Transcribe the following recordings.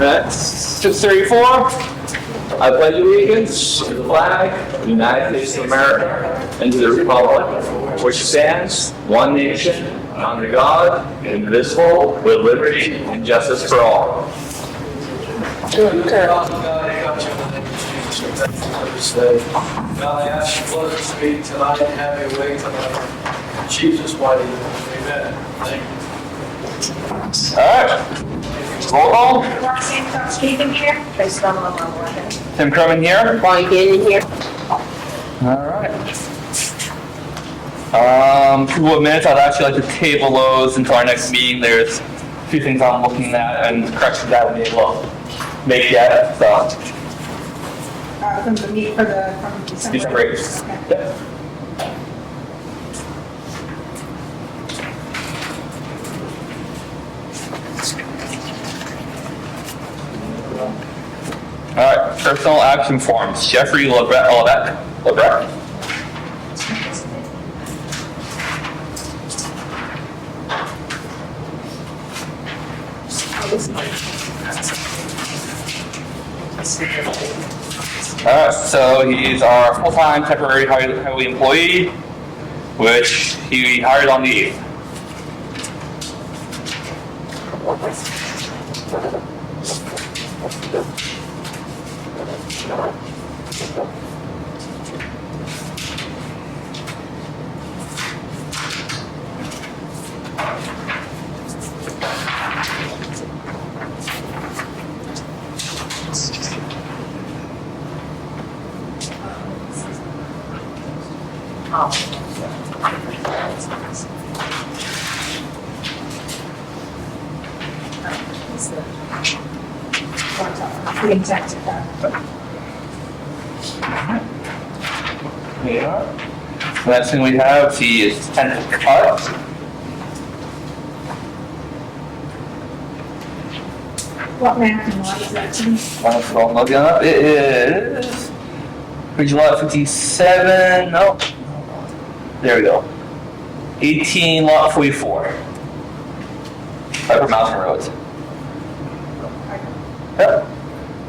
That's 634. I pledge allegiance to the flag of the United States of America and to the republic which stands one nation under God, indivisible, with liberty and justice for all. God, I ask you to speak tonight and have your way tonight. In Jesus' mighty name, amen. Thank you. All right. Roll call. Stephen here. Tim Crumming here. Bonnie Gannon here. All right. Approval of minutes, I'd actually like to table those until our next meeting. There's a few things I'm looking at and corrections that I would be able to make yet, so. From the meet from December. December 8th. Okay. Yeah. All right, personal action forms. Jeffrey Levesque. So he's our full-time temporary highway employee, which he hired on the 8th. We injected that. Yeah. The next thing we have, he is tenant cut. What map and lot is that to me? It is Bridge Lot 57. No. There we go. 18 Lot 44. Upper Mountain Road. Yep.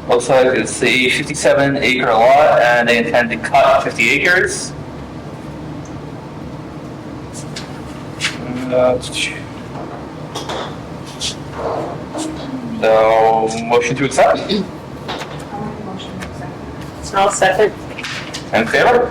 Looks like it's a 57 acre lot and they intend to cut 50 acres. So, motion to accept? I'll make a motion to accept. I'll second. In favor?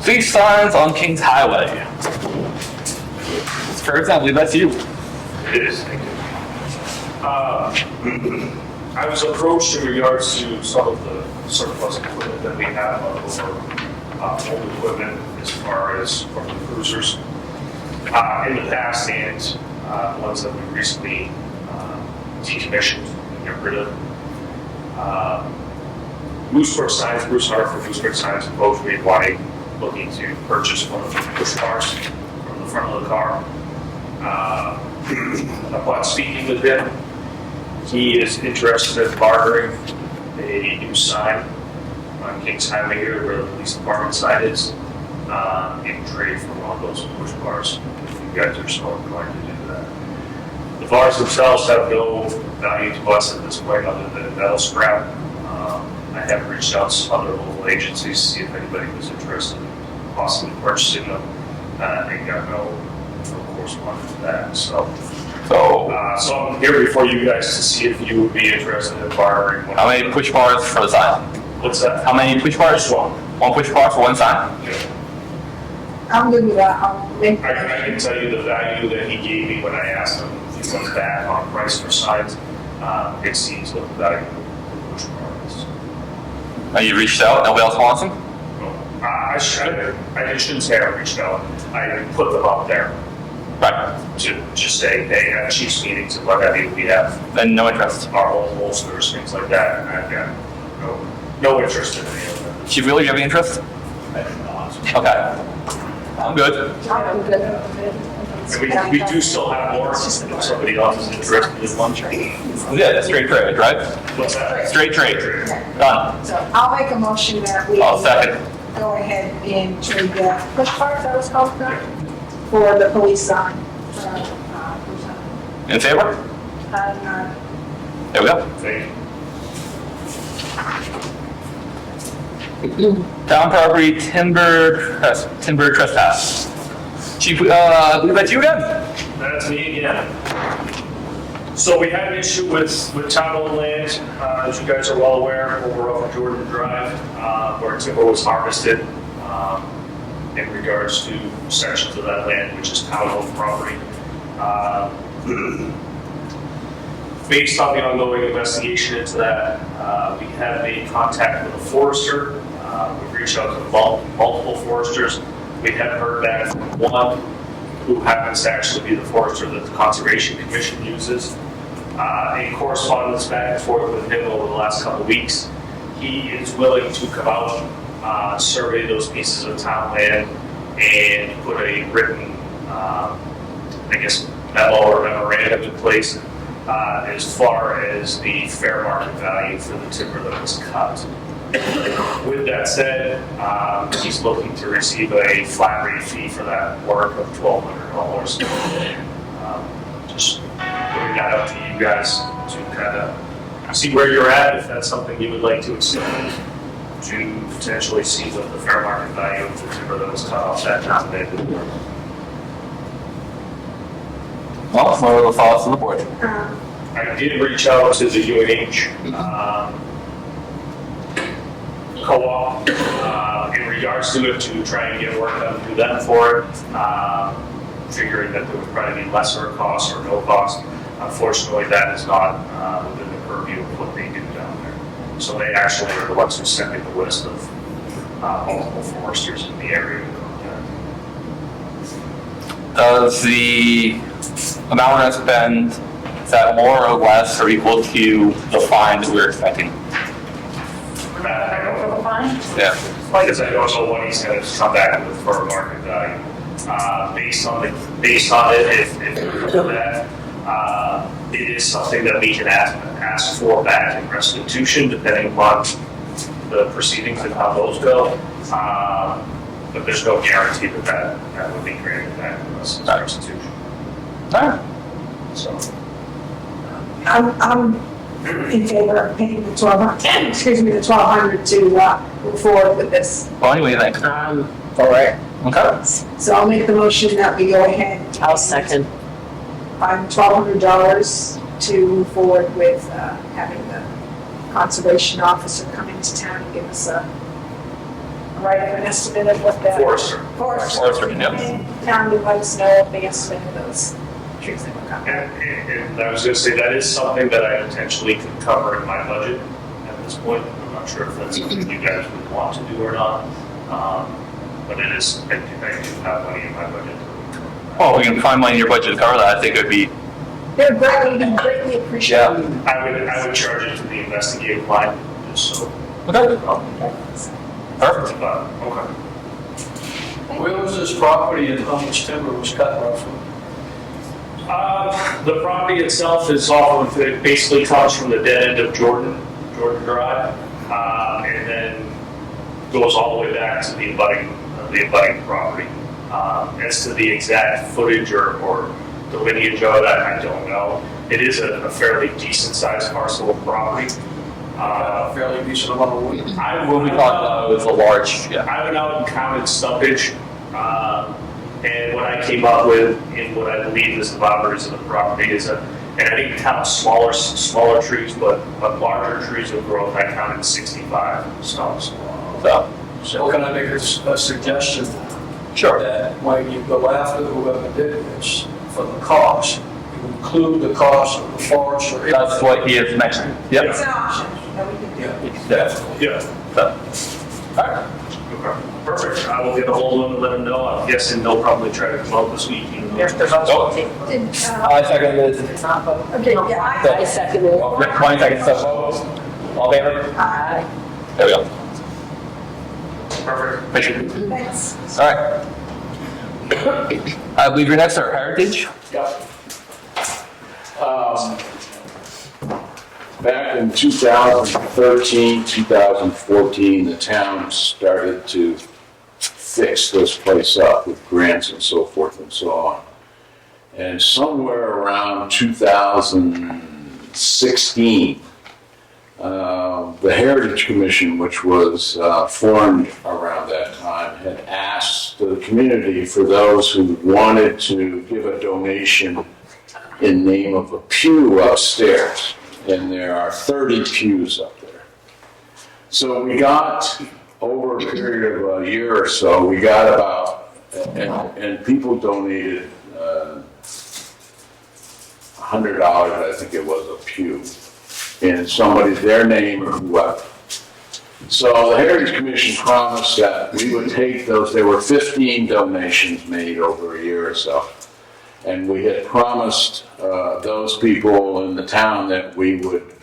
Three signs on Kings Highway. Curtis, I believe that's you. It is, thank you. I was approached in regards to some of the surplus equipment that we have over old equipment as far as from the cruisers. In the past and ones that we recently decommissioned and got rid of. Mooseburg Signs, Bruce Hartford, Mooseburg Signs both made wanting looking to purchase one of the push bars from the front of the car. Upon speaking with him, he is interested in bartering a new sign on Kings Highway here where the police department sign is in trade for one of those push bars, if you guys are so inclined to do that. The bars themselves have no value to us at this point other than metal scrap. I have reached out to other local agencies to see if anybody was interested in possibly purchasing them, and got no correspondence to that. So I'm here before you guys to see if you would be interested in bartering. How many push bars for the sign? What's that? How many push bars? One push bar for one sign? Yeah. I'm good with that. I'll make. I can tell you the value that he gave me when I asked him if he comes back on price for signs, exceeds what the value of the push bar is. Now you reached out, nobody else wants them? I shouldn't say I reached out. I put them up there Right. to just say, hey, at chiefs meetings and what have you, we have Then no interest. our own holsters, things like that, and I've got no interest in any of them. Chief Wheeler, you have any interest? I do not. Okay. I'm good. I'm good. And we do still have more, if somebody else is interested in one. Yeah, straight trade, right? What's that? Straight trade. Done. So I'll make a motion that we I'll second. go ahead and trade which part that was called for the police sign. In favor? There we go. Thank Town property timber trespass. Chief, I believe that's you again? That's me again. So we had an issue with town-owned land, as you guys are well aware, over off Jordan Drive, where timber was harvested in regards to sections of that land, which is town-owned property. Based on the ongoing investigation into that, we have made contact with a forester. We've reached out to multiple foresters. We haven't heard back from one who happens to actually be the forester that the Conservation Commission uses. In correspondence back and forth with him over the last couple of weeks, he is willing to come out, survey those pieces of town land, and put a written, memo or memorandum in place as far as the fair market value for the timber that was cut. With that said, he's looking to receive a flat rate fee for that work of $1,200. Just putting that up to you guys to kind of see where you're at, if that's something you would like to accept, to potentially see what the fair market value of the timber that was cut off that town may be. Well, what are the thoughts of the board? I did reach out to the UNH co-op in regards to it, to try and get work done through them for it, figuring that there would probably be lesser cost or no cost. Unfortunately, that is not within the purview of what they do down there. So they actually are the ones who sent me the list of multiple foresters in the area. Does the amount that's spent, is that more or less or equal to the fine that we're expecting? I don't know. Yeah. Because I don't know what he's going to come back with for a market value. Based on it, if we do that, it is something that we can ask for back in restitution, depending upon the proceedings and how those go. But there's no guarantee that would be granted back in restitution. All right. So. I'm in favor of paying the $1,200 to move forward with this. Bonnie, what do you think? For it. Okay. So I'll make the motion that we go ahead. I'll second. Find $1,200 to move forward with having the conservation officer come into town and give us a write up an estimate of what that. Forester. Forester, yeah. Town to let us know the estimate of those trees that were cut. And I was going to say, that is something that I potentially could cover in my budget at this point. I'm not sure if that's something you guys would want to do or not. But it is, I do have money in my budget. Well, we can find money in your budget to cover that. I think it would be. They're greatly appreciated. I would charge it to the investigative line, just so. Okay. Perfect. Okay. Where was this property and how much timber was cut roughly? The property itself is off of, it basically comes from the dead end of Jordan Drive, and then goes all the way back to the abutting property. As to the exact footage or the lineage of that, I don't know. It is a fairly decent sized parcel of property. Fairly decent amount of wood. When we talk about it, it's a large, yeah. I went out and counted stumpage, and what I came up with in what I believe is the boundaries of the property is and I didn't count smaller trees, but larger trees of growth, I counted 65 stumps. So can I make a suggestion? Sure. That when you go after whoever did this, for the cost, you include the cost of the forest or. That's what he has mentioned. Yep. It's an option that we can do. Yeah, Yeah. So, all right. Okay. Perfect. I will get a hold of them and let them know. I'm guessing they'll probably try to come out this week. Even though There's also. I second it. Okay, yeah. I second it. 20 seconds. So, all in favor? There we go. Perfect. Thank you. Thanks. All right. I believe you're next, our Heritage. Yep. Back in 2013, 2014, the town started to fix this place up with grants and so forth and so on. And somewhere around 2016, the Heritage Commission, which was formed around that time, had asked the community for those who wanted to give a donation in name of a pew upstairs. And there are 30 pews up there. So we got, over a period of a year or so, we got about, and people donated $100, I think it was, a pew, in somebody's, their name or whoever. So the Heritage Commission promised that we would take those, there were 15 donations made over a year or so. And we had promised those people in the town that we would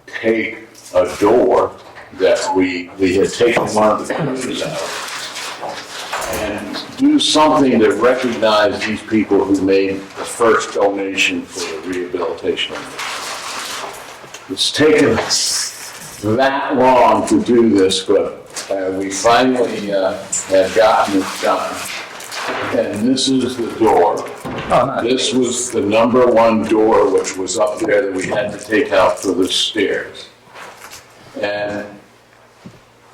take a door that we had taken one of the pews out and do something to recognize these people who made the first donation for the rehabilitation of it. It's taken that long to do this, but we finally have gotten it done. And this is the door. This was the number one door which was up there that we had to take out for the stairs. And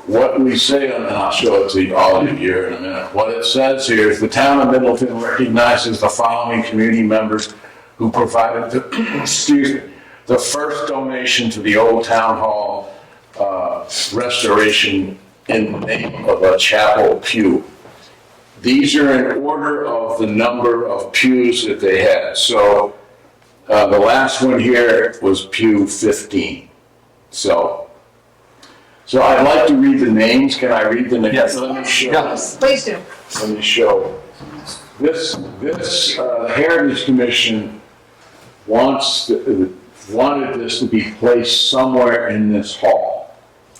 what we say, and I'll show it to all of you here in a minute, what it says here is the town of Middleton recognizes the following community members who provided the, the first donation to the old town hall restoration in the name of a chapel pew. These are in order of the number of pews that they had. So the last one here was pew 15. So I'd like to read the names. Can I read the names? Yes. Let me show. Yes. Please do. Let me show. This Heritage Commission wanted this to be placed somewhere in this hall,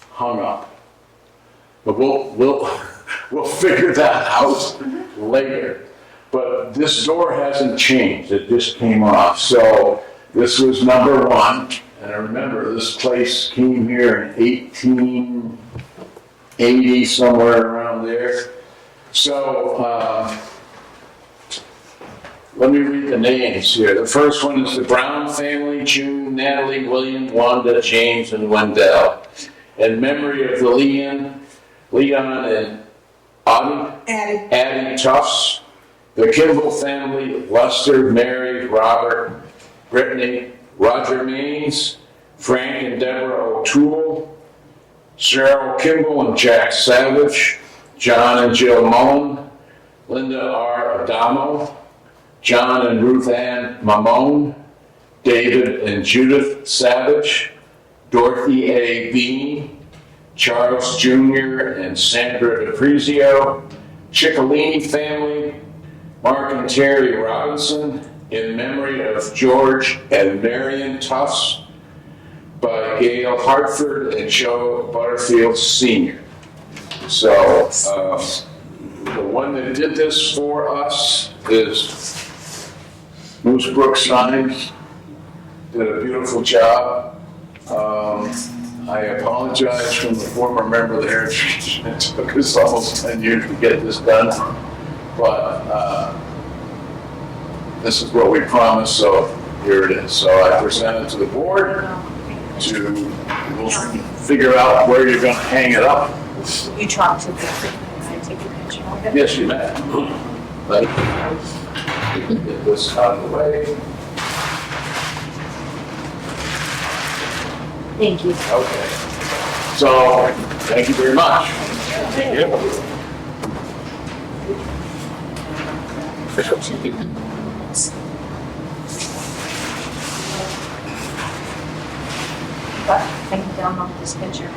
hung up. But we'll figure that out later. But this door hasn't changed, it just came off. So this was number one. And I remember this place came here in 1880, somewhere around there. So let me read the names here. The first one is the Brown family, June, Natalie, William, Wanda, James, and Wendell. In memory of the Leon and Addie Tufts, the Kimball family, Lester, Mary, Robert, Brittany, Roger Maines, Frank and Deborah O'Toole, Cheryl Kimball and Jack Savage, John and Jill Mullen, Linda R. Adamo, John and Ruth Ann Mamone, David and Judith Savage, Dorothy A. Bean, Charles Jr. and Sandra DePrizio, Ciccolini family, Mark and Terry Robinson, in memory of George and Marion Tufts, by Gail Hartford and Joe Butterfield Sr. So the one that did this for us is Moose Brook Signs. Did a beautiful job. I apologize from the former member of the Heritage. It took us almost 10 years to get this done. But this is what we promised, so here it is. So I present it to the board we'll figure out where you're going to hang it up. You talk to the and I take a picture of it. Yes, you may. But get this out of the way. Thank you. Okay. So, thank you very much. Thank you. But I can download this picture.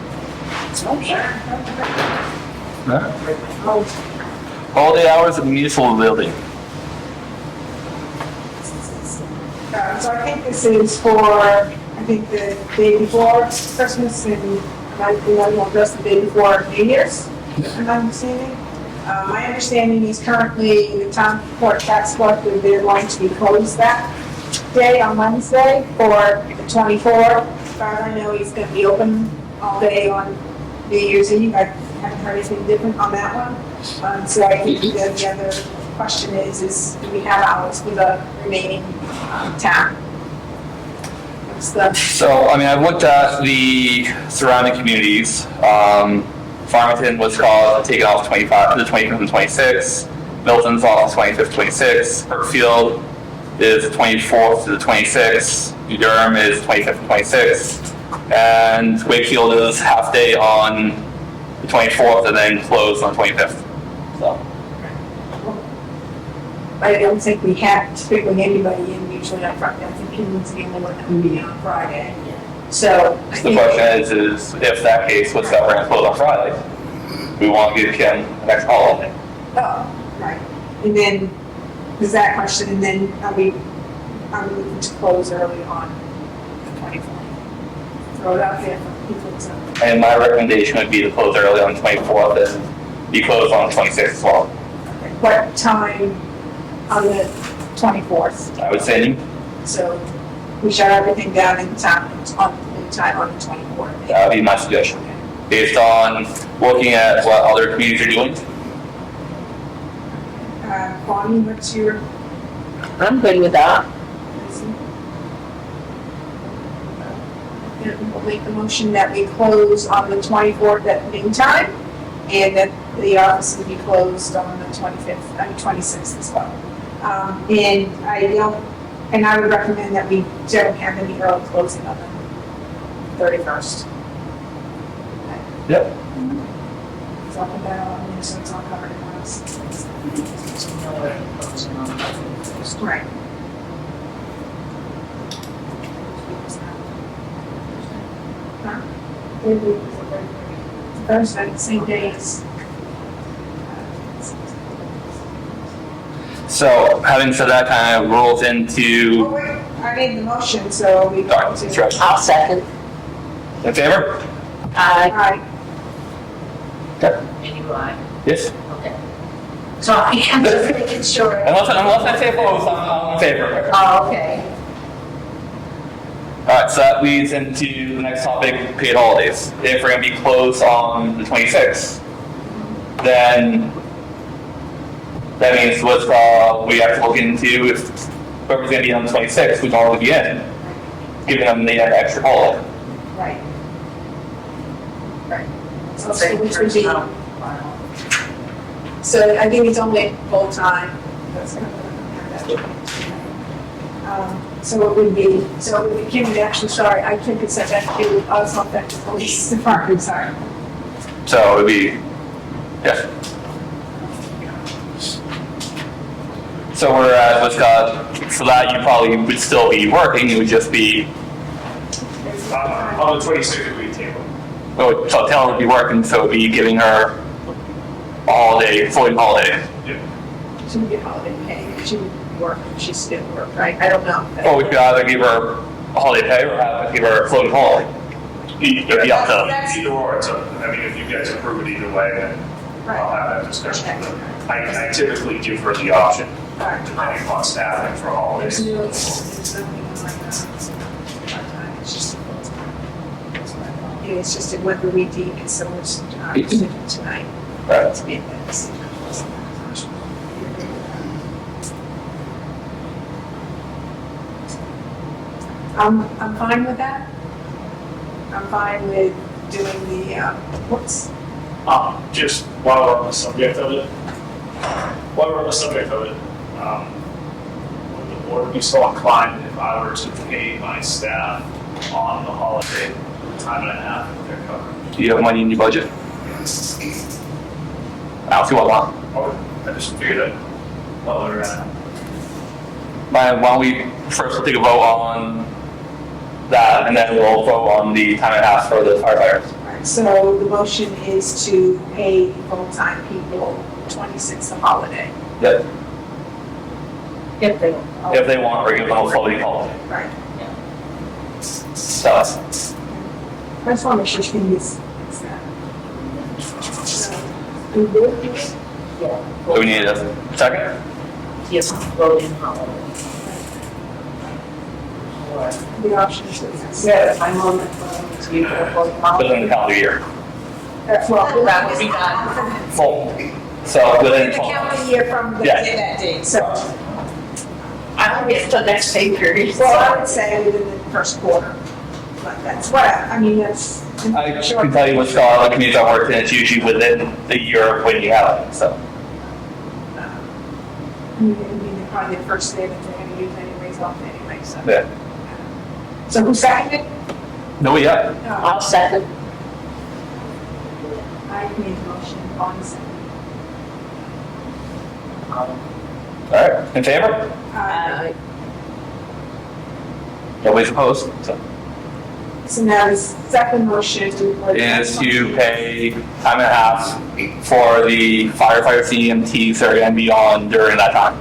Holiday hours of the municipal building. So I think this is for, I think the day before Christmas and I will dress the day before New Year's, am I understanding? My understanding is currently the town court tax collector, they're going to be closed that day on Wednesday for the 24th. As far as I know, he's going to be open all day on New Year's Eve. I haven't heard anything different on that one. So I think the other question is do we have hours for the remaining town? What's the, So, I mean, I've looked at the surrounding communities. Farmington was called, taken off the 25th and 26th. Middleton's off the 25th, 26th. Brookfield is the 24th to the 26th. New Durham is 25th and 26th. And Wakefield is half day on the 24th and then closed on the 25th. So, I don't think we have typically anybody in usually on Friday. I think Kingman's the only one that would be on Friday. So I the think, question is if that case, what's that we're gonna close on Friday? We want to give Kim next holiday. oh, right. And then, there's that question, and then are we looking to close early on the 24th? Throw it out there for people to. And my recommendation would be to close early on the 24th and be closed on the 26th as well. What time on the 24th? I would say So we shut everything down in town on the 24th. that would be my suggestion. Based on looking at what other communities are doing, Bonnie, what's your? I'm good with that. We'll make the motion that we close on the 24th at noontime, and that the office will be closed on the 26th as well. And I would recommend that we don't have any early closing on the 31st. Yep. So I'll put that on there, so it's all covered in us. Right. Huh? Thursday, same day as. So having said that, kind of rolls Oh, into, wait, I made the motion, so we. sorry, that's right. I'll second. In favor? Aye. Okay. And you aye. Yes. Okay. So I'm just making sure. Unless I say opposed, I'm in favor. Oh, okay. All right, so that leads into the next topic, paid holidays. If we're gonna be closed on the 26th, then that means we have to look into if whoever's gonna be on the 26th, we normally be in, giving them the extra holiday. Right. Right. So which would be, so I think it's only full time. That's kind of- So it would be, Kim would actually, sorry, I think it's sent that to, us not that to police department, sorry. So it'd be, yeah. So whereas with for that, you probably would still be working, it would just be, On the 26th, it would be tabled. oh, so Taylor would be working, so it'd be giving her a holiday, floating holiday. She would get holiday pay, she would work, she still work, right? I don't know. Or we could either give her a holiday pay or give her a floating holiday. It'd be up to, That's- Either or, it's up, I mean, if you guys approve it either way, then I'll Right, have that discussion. Okay. I typically give her the option, all right. depending on staffing for holidays. There's nothing like that. Part-time, it's just a full-time. Yeah, it's just whether we deem it so much tonight. right. To make that decision. I'm fine with that. I'm fine with doing the, whoops. Just while we're on the subject of it, would the board be so inclined if I were to pay my staff on the holiday time and a half that they're covering? Do you have money in your budget? I'll see what I want. I just figured I'd lower it. Why don't we first take a vote on that, and then we'll vote on the time and a half for the firefighters. Right, so the motion is to pay full-time people 26th of holiday. That If they. if they want, or give them a floating holiday. Right. So, I just want to make sure she can use that. So, do this. Do we need a second? Yes, voting holiday. The option is yes. Yeah, I'm on the phone to you for voting Within the holiday. calendar year. Well, That would be done. Full. So within the 12 calendar months. year from the Yeah. that date, so. I don't get the next pay period. Well, I would say within the first quarter, but that's what, I mean, that's. I can tell you what's going on in the community I work in, it's usually within the year of when you have it, so. I mean, probably the first day that they're gonna use anyways off anyway, so. Yeah. So who seconded? No, yeah. No, I'll second. I made the motion, on second. All right, in favor? Nobody's opposed, so. So now the second motion. Is to pay time and a half for the firefighters, EMTs that are gonna be on during that time.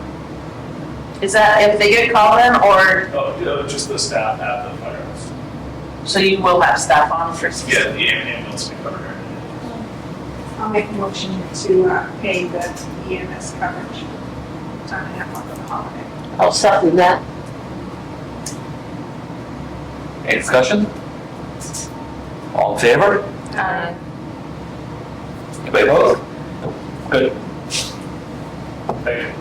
Is that if they get called in, or, Oh, just the staff at the firehouse. so you will have staff on for? Yeah, the ambulance will be covered. I'll make a motion to pay the EMS coverage, time and a half off of the holiday. I'll second that. Any discussion? All in favor? Anybody opposed? Good. Thank you.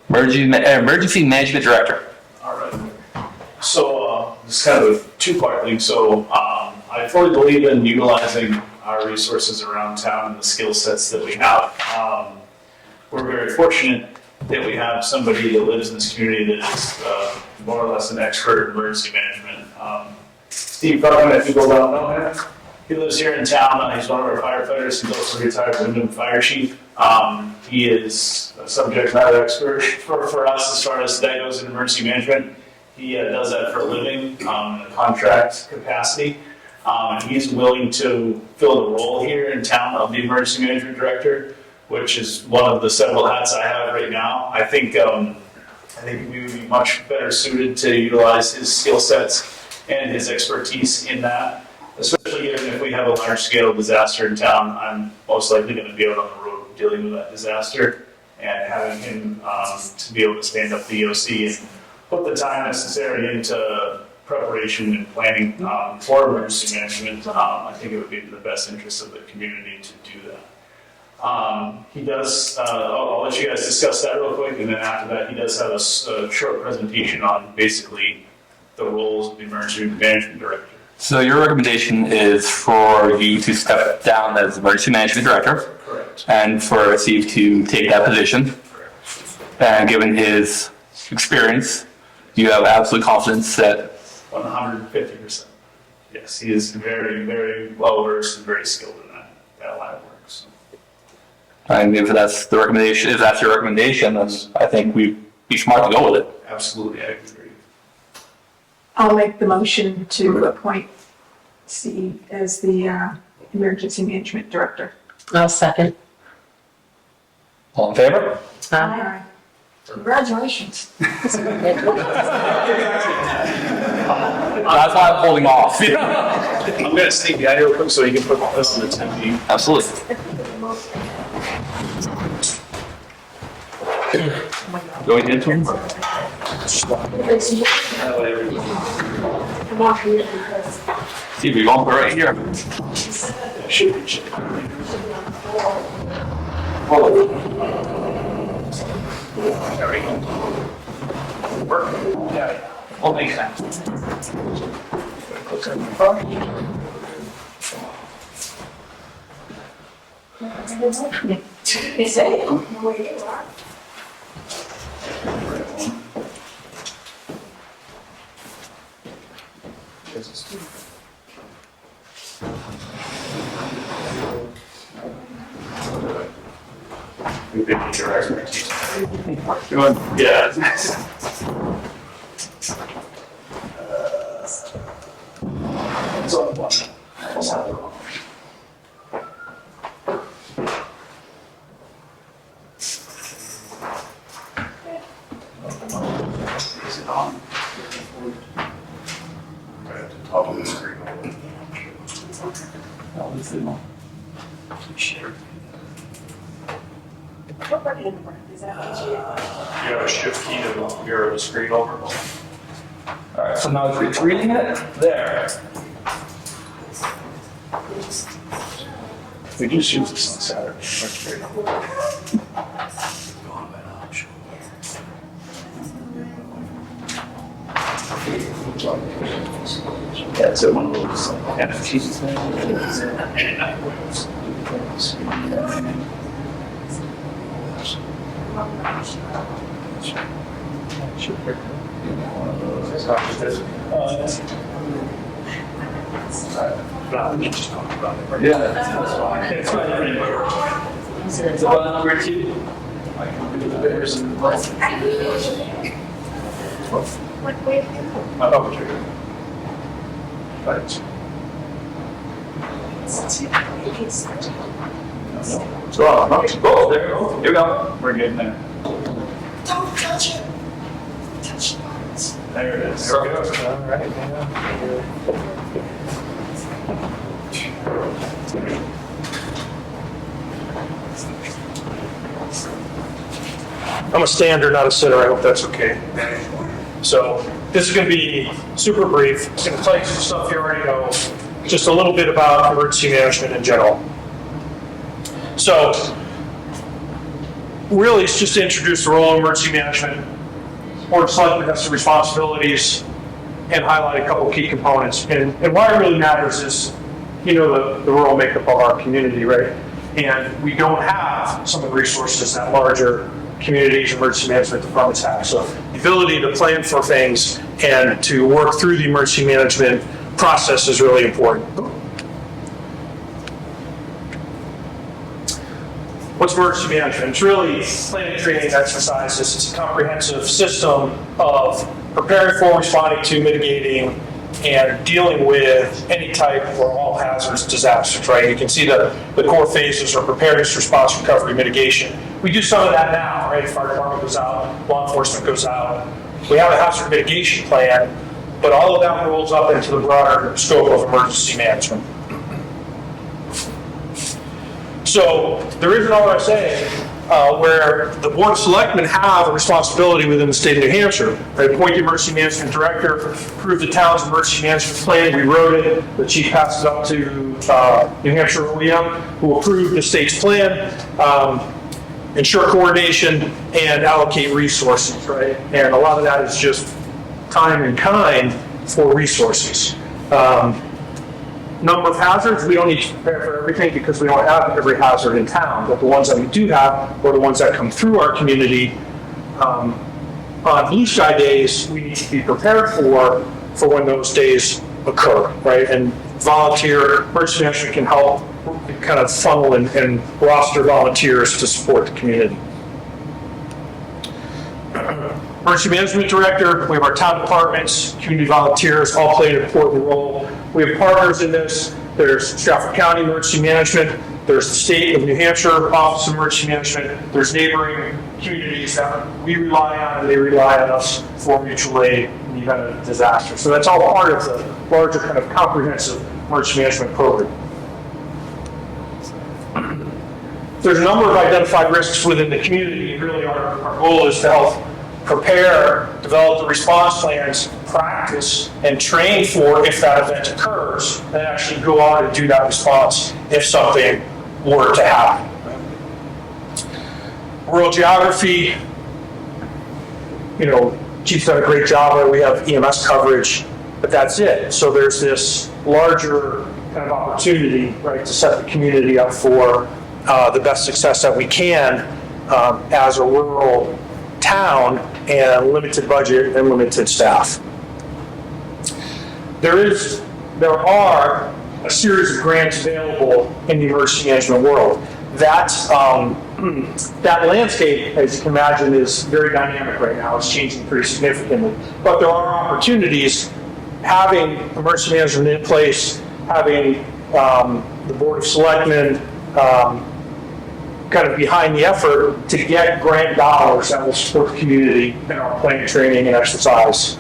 Emergency Management Director. All right. So, this is kind of a two-part thing. So, I fully believe in utilizing our resources around town and the skill sets that we have. We're very fortunate that we have somebody that lives in this community that is more or less an expert in emergency management. Steve Buckman, if people don't know him, he lives here in town. He's one of our firefighters. He's also a retired Wyndham fire chief. He is a subject matter expert for us as far as that goes in emergency management. He does that for a living in a contract capacity. And he's willing to fill the role here in town of the emergency management director, which is one of the several hats I have right now. I think we would be much better suited to utilize his skill sets and his expertise in that, especially given if we have a large scale disaster in town. I'm most likely going to be out on the road dealing with that disaster, and having him to be able to stand up the EOC and put the time necessary into preparation and planning for emergency management, I think it would be in the best interest of the community to do that. He does, I'll let you guys discuss that real quick, and then after that, he does have a short presentation on basically the roles of the emergency management director. So your recommendation is for you to step down as Emergency Management Director Correct. and for Steve to take that position. Correct. And given his experience, you have absolute confidence that 150%. Yes, he is very, very well versed and very skilled in that line of work. So. And if that's the recommendation, if that's your recommendation, then I think we'd be smart to go with it. Absolutely, I agree. I'll make the motion to appoint Steve as the emergency management director. I'll second. All in favor? Aye. Congratulations. That's why I'm holding off. I'm going to sneak behind you real quick so you can put this on the TV. Absolutely. Going into him? Come on, here, because Steve, you're going to put it right here. There we go. Work. Yeah. We'll make that. they say, where you are. We've been your expertise. Good. Yeah. It's on one. It's on the wrong. Is it on? Right at the top of the screen. Is that what you? You have a shift key to mirror the screen over. All right, so now if you're reading it, there. We just use this on Saturday. That's great. Yeah, it's one of those NFTs. Yeah, that's fine. It's about number 2. I can do the bears and the bulls. What way? Oh, true. Right. Oh, there you go. Here we go. We're getting there. Don't touch it. Touch it. There it is. There we go. All right, yeah. I'm a stander, not a sitter. I hope that's okay. So this is going to be super brief. It's going to tell you some stuff you already know, just a little bit about emergency management in general. So really, it's just to introduce the role of emergency management. Board of Selectmen has some responsibilities and highlight a couple key components. And why it really matters is, you know, the rural makeup of our community, right? And we don't have some of the resources that larger communities, emergency management departments have. So the ability to plan for things and to work through the emergency management process is really important. What's emergency management? It's really planning, training, exercises. It's a comprehensive system of preparing for, responding to, mitigating, and dealing with any type or all hazards, disasters, right? You can see the core phases are preparedness, response, recovery, mitigation. We do some of that now, right? Fire department goes out, law enforcement goes out. We have a hazard mitigation plan, but all of that rolls up into the broader scope of emergency management. So there is an RSA where the Board of Selectmen have a responsibility within the state of New Hampshire. They appoint the emergency management director, approve the town's emergency management plan, we wrote it, the chief passed it up to New Hampshire OEM, who approved the state's plan, ensure coordination, and allocate resources, right? And a lot of that is just time and kind for resources. Number of hazards, we don't need to prepare for everything because we don't have every hazard in town, but the ones that we do have, or the ones that come through our community, on blue sky days, we need to be prepared for when those days occur, right? And volunteer, emergency management can help kind of funnel and roster volunteers to support the community. Emergency management director, we have our town departments, community volunteers, all play an important role. We have partners in this. There's Stratford County Emergency Management, there's the State of New Hampshire Office of Emergency Management, there's neighboring communities that we rely on and they rely on us for mutual aid in the event of a disaster. So that's all part of the larger kind of comprehensive emergency management program. There's a number of identified risks within the community, and really our goal is to help prepare, develop the response plans, practice, and train for if that event occurs, and actually go on and do that response if something were to happen. Rural geography, you know, Chief's done a great job where we have EMS coverage, but that's it. So there's this larger kind of opportunity, right, to set the community up for the best success that we can as a rural town and limited budget and limited staff. There are a series of grants available in the emergency management world. That landscape, as you can imagine, is very dynamic right now. It's changing pretty significantly. But there are opportunities. Having emergency management in place, having the Board of Selectmen kind of behind the effort to get grant dollars that will support the community in our planning, training, and exercise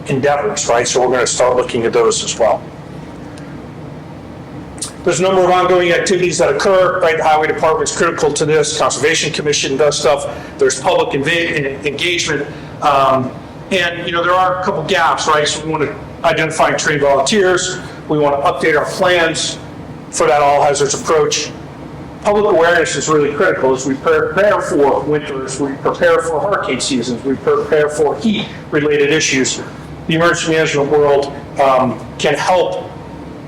endeavors, right? So we're going to start looking at those as well. There's a number of ongoing activities that occur, right? The Highway Department's critical to this. Conservation Commission does stuff. There's public engagement. And, there are a couple gaps, right? So we want to identify and train volunteers. We want to update our plans for that all hazards approach. Public awareness is really critical as we prepare for winters, we prepare for hurricane seasons, we prepare for heat-related issues. The emergency management world can help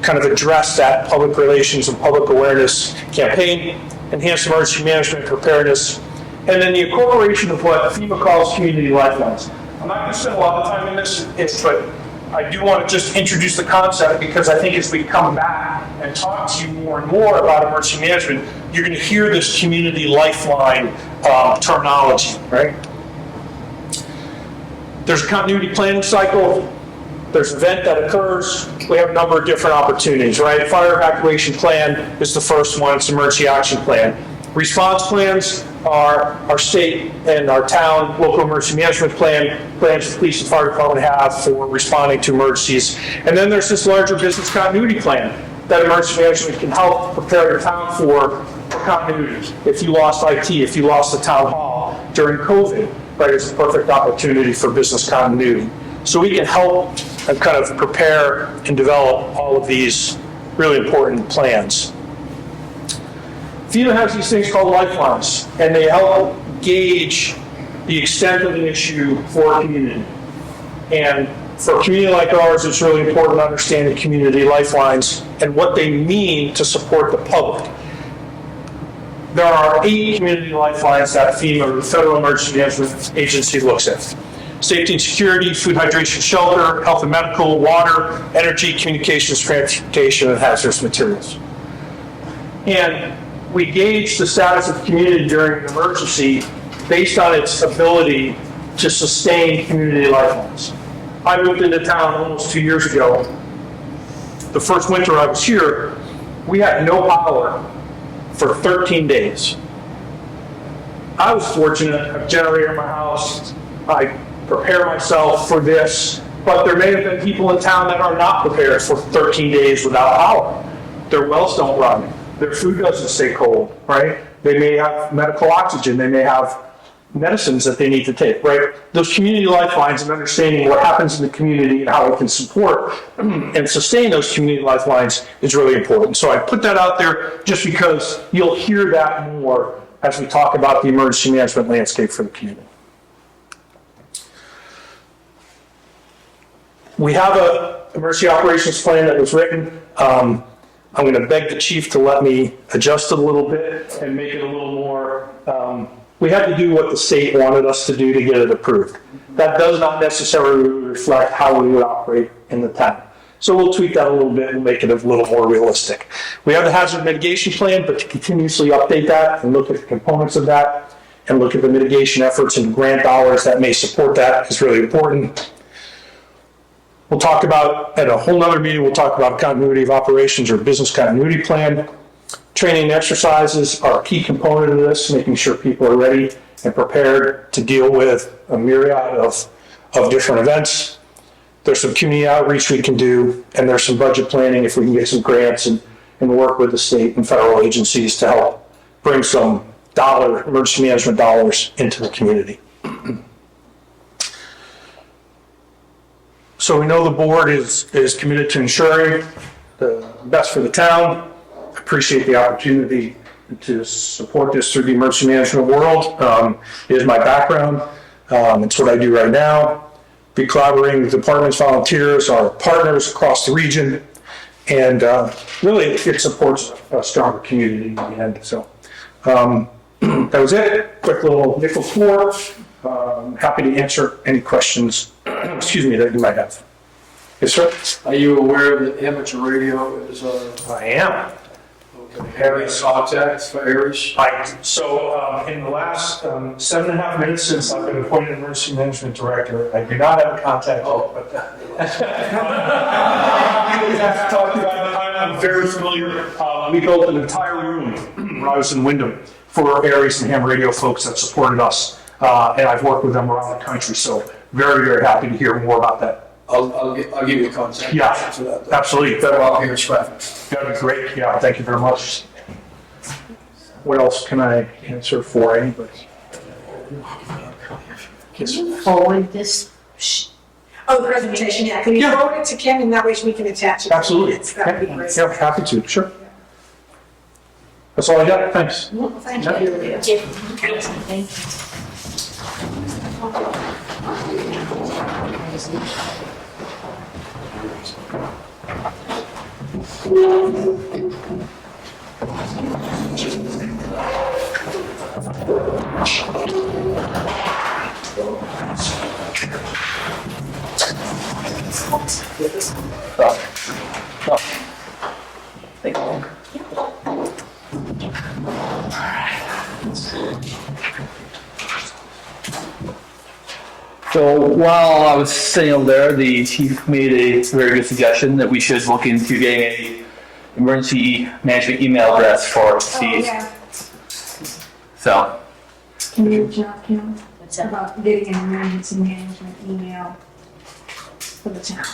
kind of address that public relations and public awareness campaign, enhance emergency management preparedness, and then the incorporation of what FEMA calls community lifelines. I'm not going to spend a lot of time in this, but I do want to just introduce the concept because I think as we come back and talk to you more and more about emergency management, you're going to hear this community lifeline terminology, right? There's a continuity planning cycle. There's an event that occurs. We have a number of different opportunities, right? Fire evacuation plan is the first one. It's emergency action plan. Response plans are our state and our town local emergency management plans the police and fire department have for responding to emergencies. And then there's this larger business continuity plan that emergency management can help prepare your town for continuity. If you lost IT, if you lost the town hall during COVID, right, it's a perfect opportunity for business continuity. So we can help and kind of prepare and develop all of these really important plans. FEMA has these things called lifelines, and they help gauge the extent of an issue for a community. And for a community like ours, it's really important to understand the community lifelines and what they mean to support the public. There are 8 community lifelines that FEMA, the Federal Emergency Management Agency, looks at. Safety and security, food, hydration, shelter, health and medical, water, energy, communications, transportation, and hazardous materials. And we gauge the status of the community during an emergency based on its ability to sustain community lifelines. I moved into town almost 2 years ago. The first winter I was here, we had no power for 13 days. I was fortunate, I have a generator in my house. I prepare myself for this, but there may have been people in town that are not prepared for 13 days without power. Their wells don't run. Their food doesn't stay cold, right? They may have medical oxygen. They may have medicines that they need to take, right? Those community lifelines and understanding what happens in the community and how we can support and sustain those community lifelines is really important. So I put that out there just because you'll hear that more as we talk about the emergency management landscape for the community. We have an emergency operations plan that was written. I'm going to beg the chief to let me adjust it a little bit and make it a little more, we had to do what the state wanted us to do to get it approved. That does not necessarily reflect how we would operate in the town. So we'll tweak that a little bit and make it a little more realistic. We have the hazard mitigation plan, but to continuously update that and look at the components of that and look at the mitigation efforts and grant dollars that may support that is really important. We'll talk about, at a whole nother meeting, we'll talk about continuity of operations or business continuity plan. Training and exercises are a key component of this, making sure people are ready and prepared to deal with a myriad of different events. There's some community outreach we can do, and there's some budget planning if we can get some grants and work with the state and federal agencies to help bring some emergency management dollars into the community. So we know the board is committed to ensuring the best for the town. Appreciate the opportunity to support this through the emergency management world. It is my background. It's what I do right now. Be collaborating with departments, volunteers, our partners across the region, and really it supports a stronger community in the end. So that was it. Quick little nickel score. Happy to answer any questions, excuse me, that you might have. Yes, sir? Are you aware that amateur radio is I am. Harry's contacts for Aries? So in the last 7.5 minutes since I've been appointed emergency management director, I do not have a contact yet, but I'm very familiar. We built an entire room when I was in Wyndham for Aries and ham radio folks that supported us, and I've worked with them around the country. So very, very happy to hear more about that I'll give you a contact. Yeah. For that. Absolutely. Better off here in Stratford. That'd be great. Yeah, thank you very much. What else can I answer for anybody? Can you forward this? Oh, the presentation, yeah. Can you Yeah. forward it to Ken and that way we can attach it? Absolutely. That would be great. Yeah, happy to, sure. That's all I got, thanks. Thank Yeah. you. Thank you. So while I was sitting over there, the chief made a very good suggestion that we should look into getting a emergency management email address for Oh, Steve. yeah. So, Can you reach out, Ken, What's that? about getting an emergency management email for the town?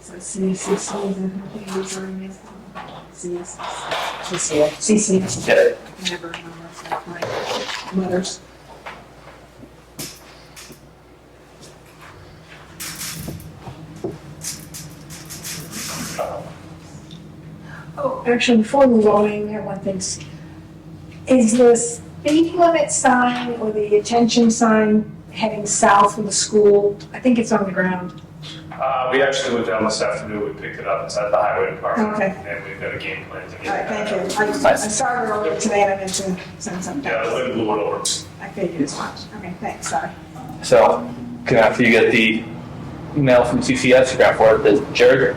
So CCC is our email. CC, get it. never remember my letters. Oh, actually, before we go on, we have one thing. Is the speed limit sign or the attention sign heading south from the school? I think it's on the ground. We actually went down this afternoon, we picked it up, it's at the highway department. Okay. And we've got a game plan to get. All right, thank you. I saw it earlier today and I meant to send something. Yeah, the wind blew it over. I figured as much. Okay, thanks, sorry. So, after you get the email from CCS, you can forward it to Jared,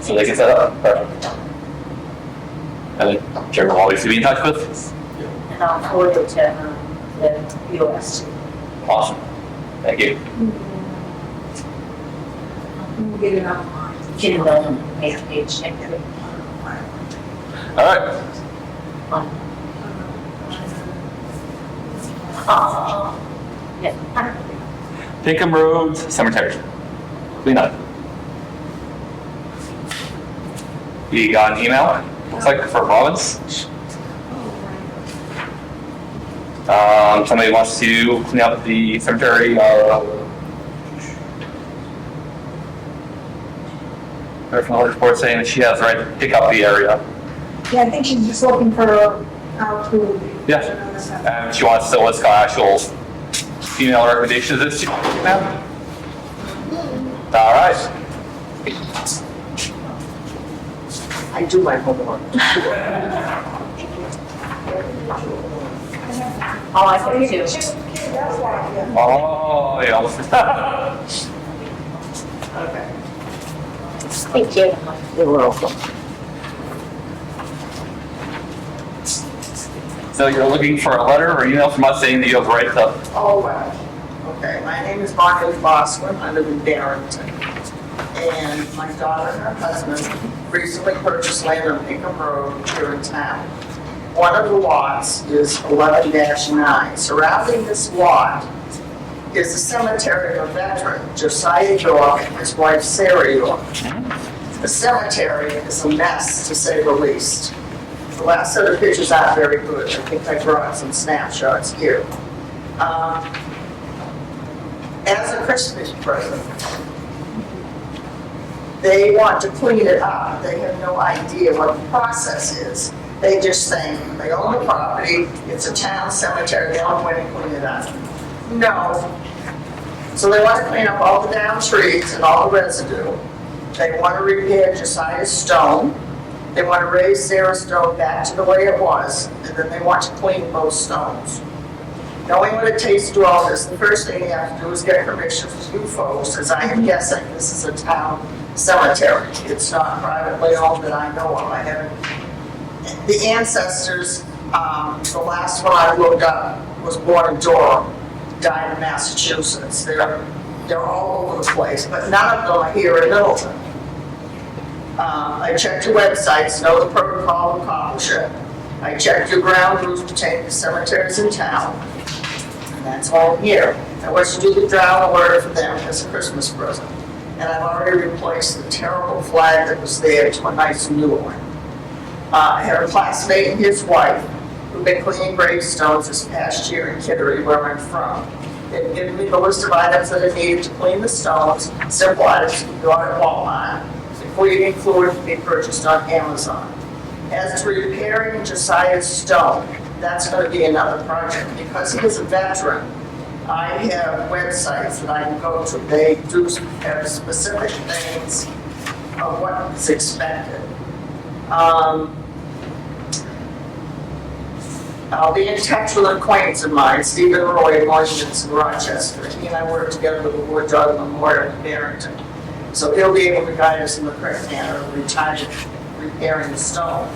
so they can set up. Perfect. And then Jared will always be in touch with. And I'll forward it to the US. Awesome. Thank you. We'll get it online. Get it on the page. Check it All right. on. Yeah. Pinkham Road Cemetery. Clean up. You got an email? Looks like for Robbins. Somebody wants to clean up the cemetery. Personal report saying that she has the right to pick up the area. Yeah, I think she's just looking for our approval. Yeah. And she wants to list actual email recommendations that she have. All right. I do my homework. Oh, I think too. That's why, yeah. Oh, yeah. Okay. Thank you. You're welcome. So you're looking for a letter or email from us saying that you have the right to. Oh, well, okay, my name is Margaret Boswin, I live in Barrington. And my daughter and her husband recently purchased land on Pinkham Road here in town. One of the lots is 11-9. Surrounding this lot is the cemetery of a veteran, Josiah York, and his wife Sarah York. The cemetery is a mess, to say the least. The last set of pictures aren't very good. I think I brought some snapshots here. As a Christmas present, they want to clean it up. They have no idea what the process is. They just think they own the property, it's a town cemetery, they don't want to clean it up. No. So they want to clean up all the down trees and all the residue. They want to repair Josiah's stone. They want to raise Sarah's stone back to the way it was, and then they want to clean both stones. Knowing what it takes to do all this, the first thing you have to do is get permission from you folks, as I am guessing this is a town cemetery. It's not privately owned that I know of. I haven't. The ancestors, the last one I looked up was born in Durham, died in Massachusetts. They're all over the place, but none of them are here in Middleton. I checked your websites, know the protocol, accomplish it. I checked your ground rules pertaining to cemeteries in town. And that's all here. I was to do the drown order for them as a Christmas present. And I've already replaced the terrible flag that was there to a nice new one. I had a classmate and his wife who've been cleaning gravestones this past year in Kittery, where I'm from. They've given me the list of items that I needed to clean the stones, simple items you can go out at Walmart, before you get fluid to be purchased on Amazon. As to repairing Josiah's stone, that's going to be another project. Because he is a veteran, I have websites that I can go to. They do have specific things of what is expected. I'll be in touch with an acquaintance of mine, Stephen Roy, in Monuments in Rochester. He and I work together with the War Dog Memorial in Barrington. So he'll be able to guide us in the correct manner of repairing the stone.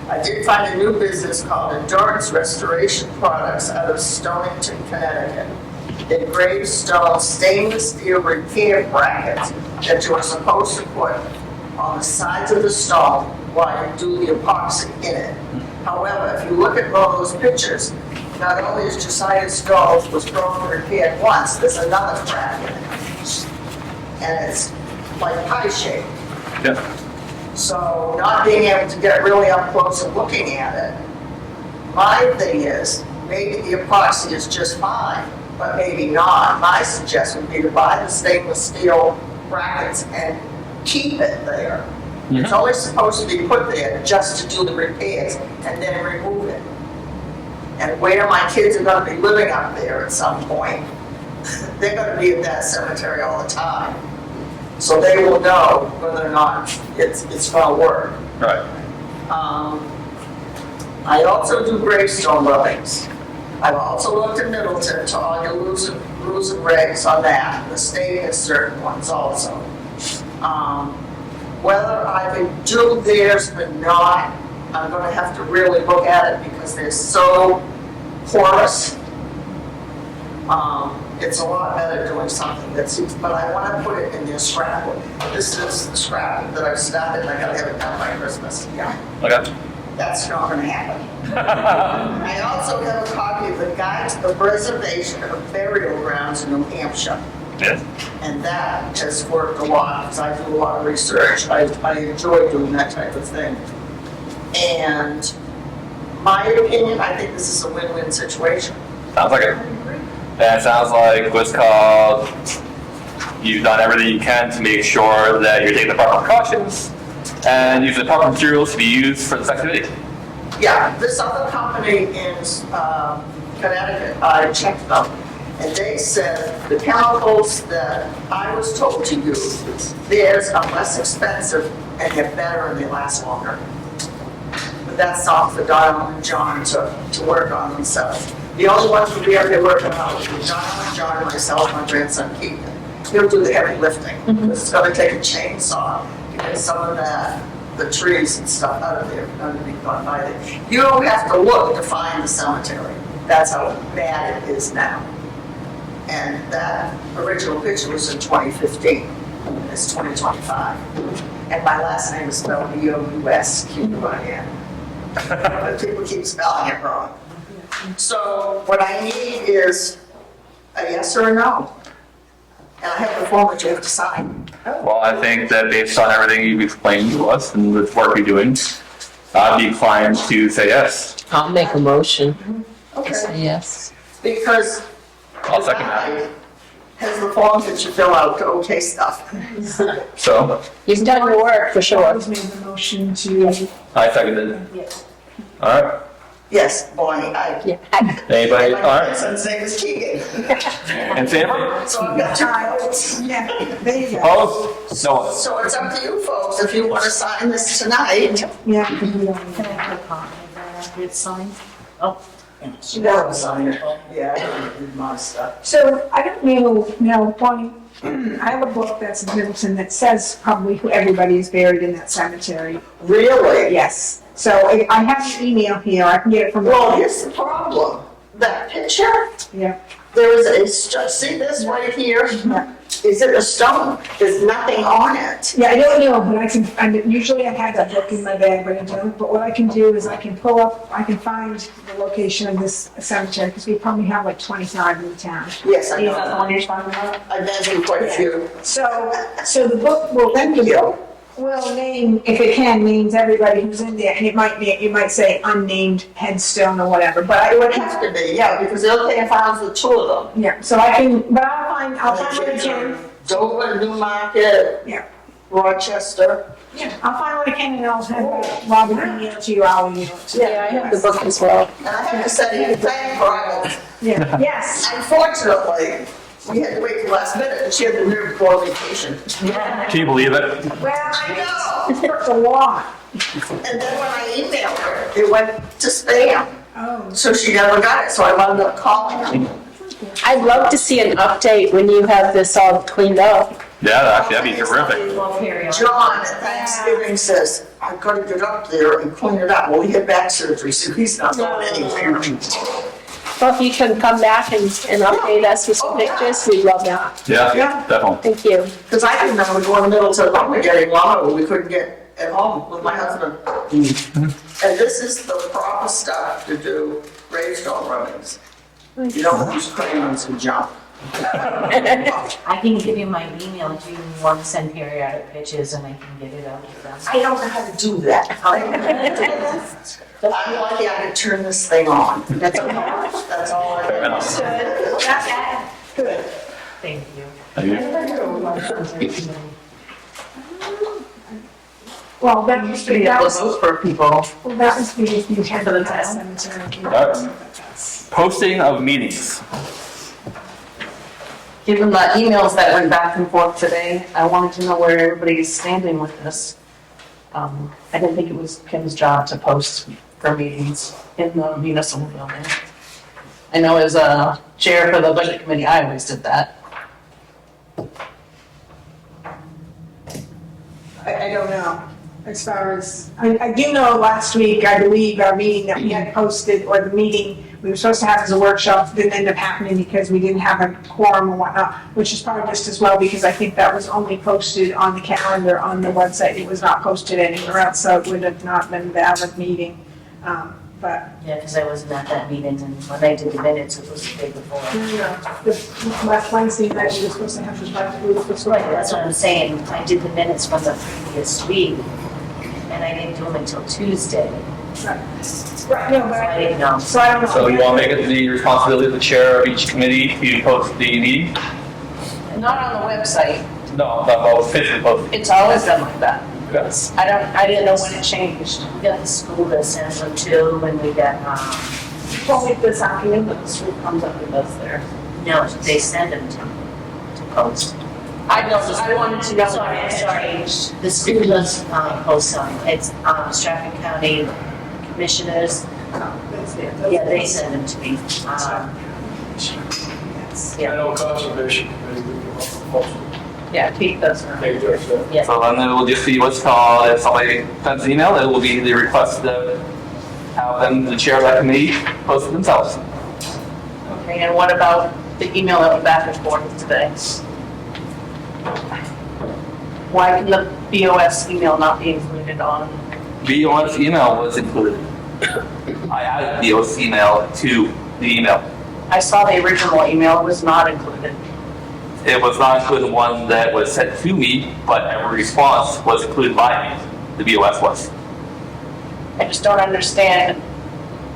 I did find a new business called Endurance Restoration Products out of Stonington, Connecticut. Engraved stone stainless steel repair brackets that you are supposed to put on the sides of the stone while you do the epoxy in it. However, if you look at one of those pictures, not only is Josiah's stone was broken and repaired once, there's another crack in it. And it's like pie shaped. Yeah. So not being able to get really up close and looking at it, my thing is, maybe the epoxy is just fine, but maybe not. My suggestion would be to buy the stainless steel brackets and keep it there. It's only supposed to be put there just to do the repairs and then remove it. And where my kids are going to be living up there at some point, they're going to be at that cemetery all the time. So they will know whether or not it's going to work. Right. I also do gravestone rubbings. I've also looked at Middleton to all your rules and regs on that. The state has certain ones also. Whether I can do theirs or not, I'm going to have to really look at it because they're so porous. It's a lot better doing something that's, but I want to put it in their scrapbook. This is the scrapbook that I've started, and I got to have it done by Christmas. Yeah. Okay. That's not going to happen. I also have a copy of the Guide to the Preservation of Burial Grounds in New Hampshire. Yeah. And that has worked a lot because I do a lot of research. I enjoy doing that type of thing. And my opinion, I think this is a win-win situation. Sounds like it. And it sounds like what's called, you've done everything you can to make sure that you're taking the proper precautions and using the proper materials to be used for this activity. Yeah, this other company in Connecticut, I checked them, and they said the chemicals that I was told to use, theirs are less expensive and they're better and they last longer. But that's not for Donald and John to work on themselves. The only ones who we ever work on is Donald, John, myself, my grandson Keegan. He'll do the heavy lifting. It's going to take a chainsaw to get some of the trees and stuff out of there underneath gone by there. You don't have to look to find the cemetery. That's how bad it is now. And that original picture was in 2015. It's 2025. And my last name is spelled B-O-U-S, Q-U-I-N. But people keep spelling it wrong. So what I need is a yes or a no. And I have the form that you have to sign. Well, I think that based on everything you've explained to us and the work you're doing, I'd be inclined to say yes. I'll make a motion. Okay. Say yes. Because I'll second that. has the form that you fill out to okay stuff. So, You've done your work for sure. I was made the motion to, I seconded it. All right. Yes, Bonnie, Yeah. Anybody? my All right. grandson's name is Keegan. And Sanford? So I've got two votes. yeah, there you go. Opposed? No one. So it's up to you folks if you want to sign this tonight. Yeah, because we don't need Can I that. have a copy of that after it's signed? Oh, She doesn't sign it. Yeah, I don't read my stuff. So I don't know, now, Bonnie, I have a book that's in Middleton that says probably who everybody is buried in that cemetery. Really? Yes. So I have an email here, I can get it from. Well, here's the problem. That picture, Yeah, there is a, see this right here? yeah, Is it a stone? There's nothing on it. Yeah, I don't know, but usually I have that book in my bag, but I don't. But what I can do is I can find the location of this cemetery, because we probably have like 25 in the town. Yes, I Is that the know. one you're talking about? I've been quite a few. So the book will, Thank you. will name, if it can, names everybody who's in there, and it might say unnamed headstone or whatever, but It would have to be, yeah, because the other thing I found was the two of them. yeah, so I can, but I'll find what I can. Dover, Newmarket, Yeah. Rochester. Yeah, I'll find what I can, and I'll have Robin email to you, I'll email it to you. Yeah, I have the book as well. And I have to say, thank Robin. Yeah, yes. Unfortunately, we had to wait till last minute, and she had the nerve to go on vacation. Can you believe it? Well, I know. it's a lot. And then when I emailed her, it went to spam. Oh. So she never got it, so I wound up calling her. I'd love to see an update when you have this all cleaned up. Yeah, actually, that'd be terrific. Well, period. John at Thanksgiving says, I've got to get up there and clean it up. Well, he had back surgery, so he's not going anywhere. Well, if you can come back and update us with some pictures, we'd love that. Yeah, Yeah. definitely. Thank you. Because I can remember going to Middleton Select Board getting lumber we couldn't get at home with my husband. And this is the proper stuff to do gravestone runnings. You don't use crayons and junk. I can give you my email if you want to send periodic pictures and I can get it out to them. I don't know how to do that. I'm lucky I could turn this thing on. That's all I know. Good. Thank you. Well, that was, Be able to vote for people. well, that was because you had For the the town. cemetery. Posting of meetings. Given the emails that went back and forth today, I wanted to know where everybody's standing with this. I didn't think it was Kim's job to post for meetings in the municipal building. I know as a chair for the budget committee, I always did that. I don't know, as far as, I do know last week, I believe, our meeting that we had posted, or the meeting we were supposed to have as a workshop didn't end up happening because we didn't have a quorum or whatnot, which is probably just as well, because I think that was only posted on the calendar on the website. It was not posted anywhere else, so it would have not been a valid meeting. But, Yeah, because I wasn't at that meeting and when I did the minutes, it was the day before. you know, the last Wednesday night, we were supposed to have the budget, we were supposed to. Right, that's what I'm saying. I did the minutes from the previous week and I didn't do them until Tuesday. Right, no, but So I didn't know. so I don't know. So you want to make it the responsibility of the chair of each committee to post the meeting? Not on the website. No, not about physically post. It's always done like that. Yes. I didn't know when it changed. We got the school that sends them too, and we got, Told me this afternoon, but the school comes up with us there. No, they send them to post. I wanted to know. Sorry. The school does, post them. It's, Stratford County Commissioners, yeah, they send them to me. I know conservation committee would be helpful. Yeah, Pete does. Maybe there's a- Yeah. So then it will just be what's called, if somebody sends an email, it will be the request to have them, the chair of that committee, post it themselves. Okay, and what about the email that went back and forth today? Why can the BOS email not be included on? BOS email was included. I added BOS email to the email. I saw the original email, it was not included. It was not included in one that was sent to me, but every response was included by me. The BOS was. I just don't understand.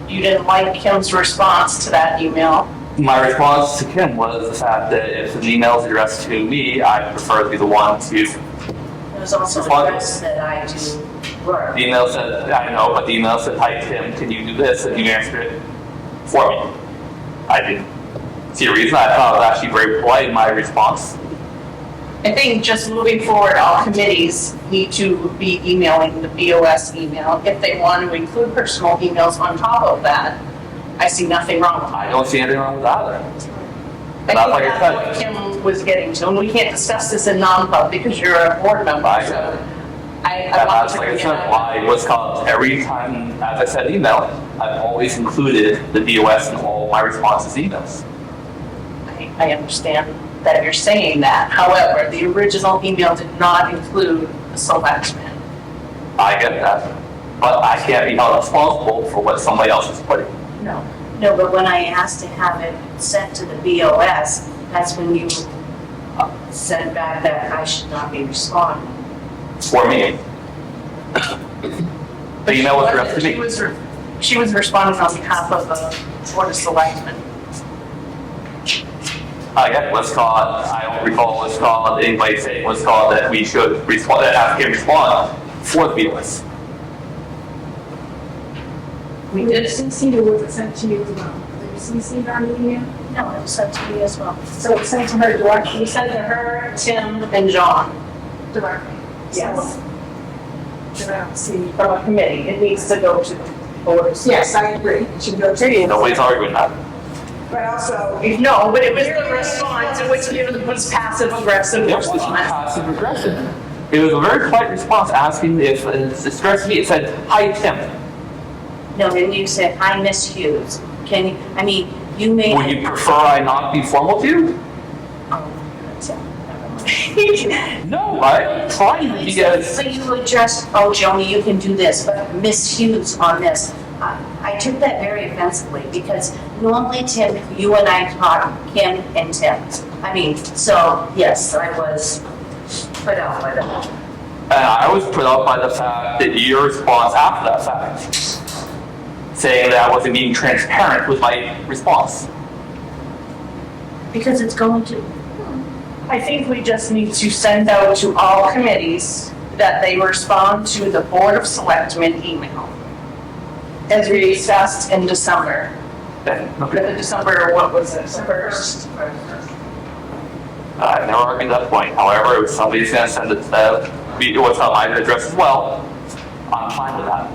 You didn't like Kim's response to that email. My response to Kim was the fact that if an email is addressed to me, I prefer to be the one to. It was also addressed that I do work. The email said, I know, but the email said, hi Kim, can you do this? And you answered it for me. I didn't see a reason. I thought it was actually very polite in my response. I think just moving forward, all committees need to be emailing the BOS email. If they want to include personal emails on top of that, I see nothing wrong with I it. don't see anything wrong with either. I Not think like I that's said. what Kim was getting to, and we can't discuss this in non-pub because you're a board member, I- so I That's want to like I bring it said, up. why what's called every time, as I said, email, I've always included the BOS in all my responses emails. I understand that you're saying that. However, the original email did not include the selectmen. I get that, but I can't be held responsible for what somebody else is putting. No. No, but when I asked to have it sent to the BOS, that's when you sent back that I should not be responding. For me. The email was addressed to me. She was responding on behalf of the Board of Selectmen. Again, let's call it, I don't recall, let's call it, anybody saying, let's call it that we should respond, that applicant respond for the BOS. We did CC or was it sent to you as well? Did you CC on the email? No, it was sent to me as well. So it was sent to her directly? We sent to her, Tim, and John Directly. Yes. Then I don't see. from a committee. It needs to go to the Board of Yes, I agree. It should go to. Nobody's arguing that. But also, No, but it was the response, it was passive aggressive It was response. passive aggressive. It was a very polite response asking if it's distressed me. It said, "Hi, Tim." No, then you said, "Hi, Miss Hughes. Can you, I mean, you may." Would you prefer I not be formal to you? No, I'm trying to be So you addressed, "Oh, Joni, you can do this," but Miss Hughes on this. I took that very offensively because normally, Tim, you and I talk, Kim and Tim. I mean, so yes, I was put out by that. And I was put out by the fact that your response after that fact, saying that I wasn't being transparent with my response. Because it's going to. I think we just need to send out to all committees that they respond to the Board of Selectmen email. As we discussed in December. Then, The okay. December, what was it, first? I never argued that point. However, if somebody's gonna send it to, it was not my address as well, I'm fine with that.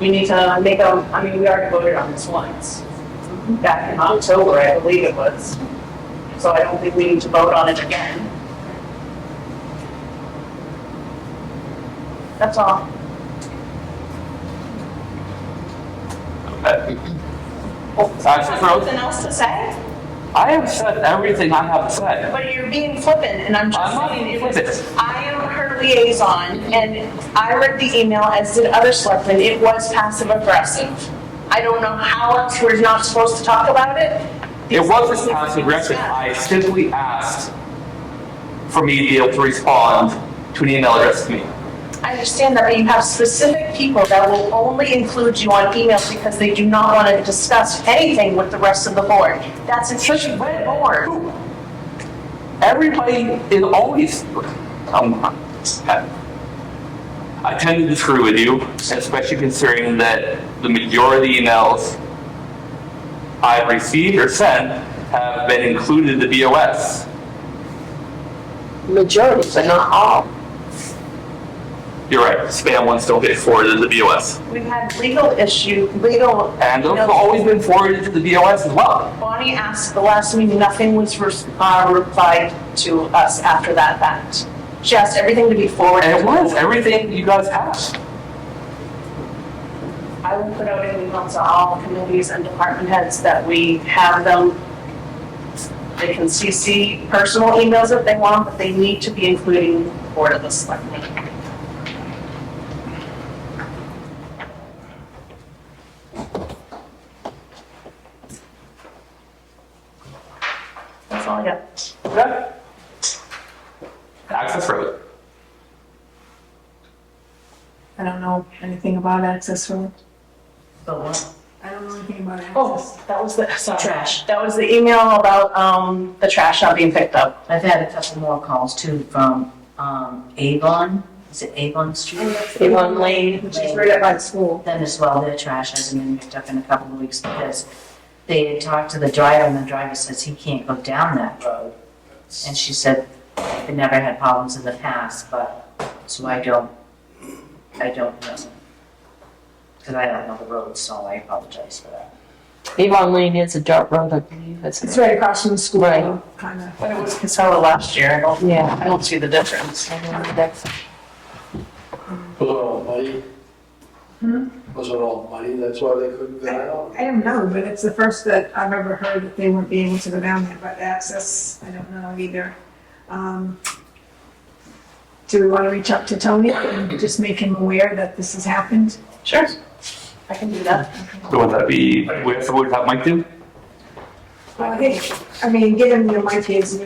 We need to make a, I mean, we already voted on this once. Back in October, I believe it was. So I don't think we need to vote on it again. That's all. Okay. Access road, Nothing else to say? I have said everything I have to say. But you're being flippant, and I'm just I'm not saying, being it was, flippant. I am her liaison, and I read the email, as did other selectmen, it was passive aggressive. I don't know how else we're not supposed to talk about it. It wasn't passive aggressive. I simply asked for me to be able to respond to an email addressed to me. I understand that, but you have specific people that will only include you on emails because they do not want to discuss anything with the rest of the board. That's an issue with the board. Everybody is always, I tend to disagree with you, especially considering that the majority of the emails I've received or sent have been included in the BOS. Majority, but not all. You're right, spam ones don't get forwarded to the BOS. We've had legal And those have always been forwarded to the BOS as well. Bonnie asked the last meeting, nothing was replied to us after that fact. She asked everything to be forwarded. And it was everything you guys have. I will put out an email to all committees and department heads that we have them. They can CC personal emails if they want, but they need to be including the Board of the Selectmen. That's all I got. Okay. Access road. I don't know anything about access road. But what? I don't know anything about access. Oh, that was the, sorry. Trash. That was the email about, the trash not being picked up. I've had a couple more calls too from Avon. Is it Avon Street? Avon Lane. Which is right up by the school. Them as well, their trash hasn't been picked up in a couple of weeks because they had talked to the driver and the driver says he can't go down that road. And she said they never had problems in the past, but, so I don't know. Because I don't know the road, so I apologize for that. Avon Lane is a dirt road, I believe, It's isn't it? right across from the school. Right. Kind of. But it was Casella last year, I Yeah. don't see the difference. I don't know, that's- Hello, buddy. Was it all money, that's why they couldn't get out? I don't know, but it's the first that I've ever heard that they wouldn't be able to go down there, but access, I don't know either. Do we want to reach out to Tony and just make him aware that this has happened? Sure. I can do that. Would that be, would that Mike do? Well, hey, I mean, given my kids,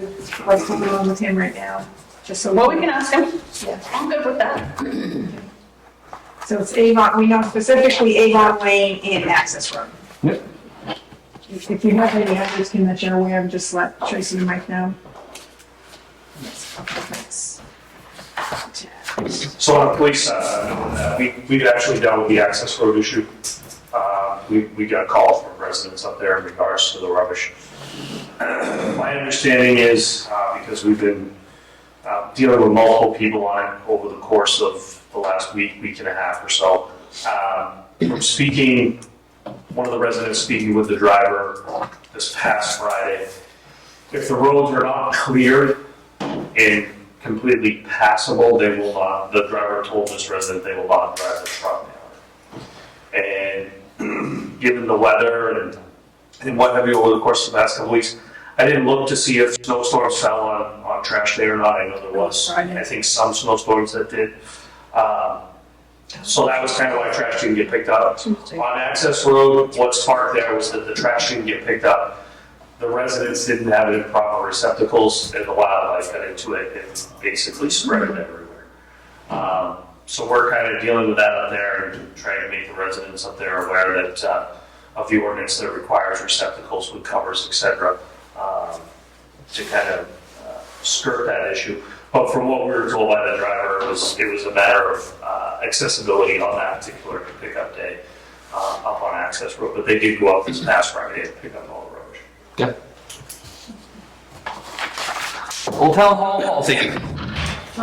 what's going on with him right now, just so. Well, we can ask him. Yeah. I'm good with that. So it's Avon, we know specifically Avon Lane and Access Road. Yep. If you have any others that you're aware of, just let Tracy and Mike know. So on the police, we've actually dealt with the access road issue. We got a call from residents up there in regards to the rubbish. My understanding is, because we've been dealing with multiple people on it over the course of the last week and a half or so, from speaking, one of the residents speaking with the driver this past Friday, if the roads are not cleared and completely passable, they will not, the driver told this resident they will not drive the truck down. And given the weather and what have you over the course of the past couple weeks, I didn't look to see if snowstorms fell on trash day or not. I know there was, I think, some snowstorms that did. So that was kind of why trash didn't get picked up. On Access Road, what's parked there was that the trash didn't get picked up. The residents didn't have it in proper receptacles, and the wildlife got into it and basically spread it everywhere. So we're kind of dealing with that up there and trying to make the residents up there aware that of the ordinance that requires receptacles with covers, etc., to kind of skirt that issue. But from what we were told by the driver, it was a matter of accessibility on that particular pickup day up on Access Road. But they did go up this past Friday and pick up all the rubbish. Yeah. Old Town Hall policy.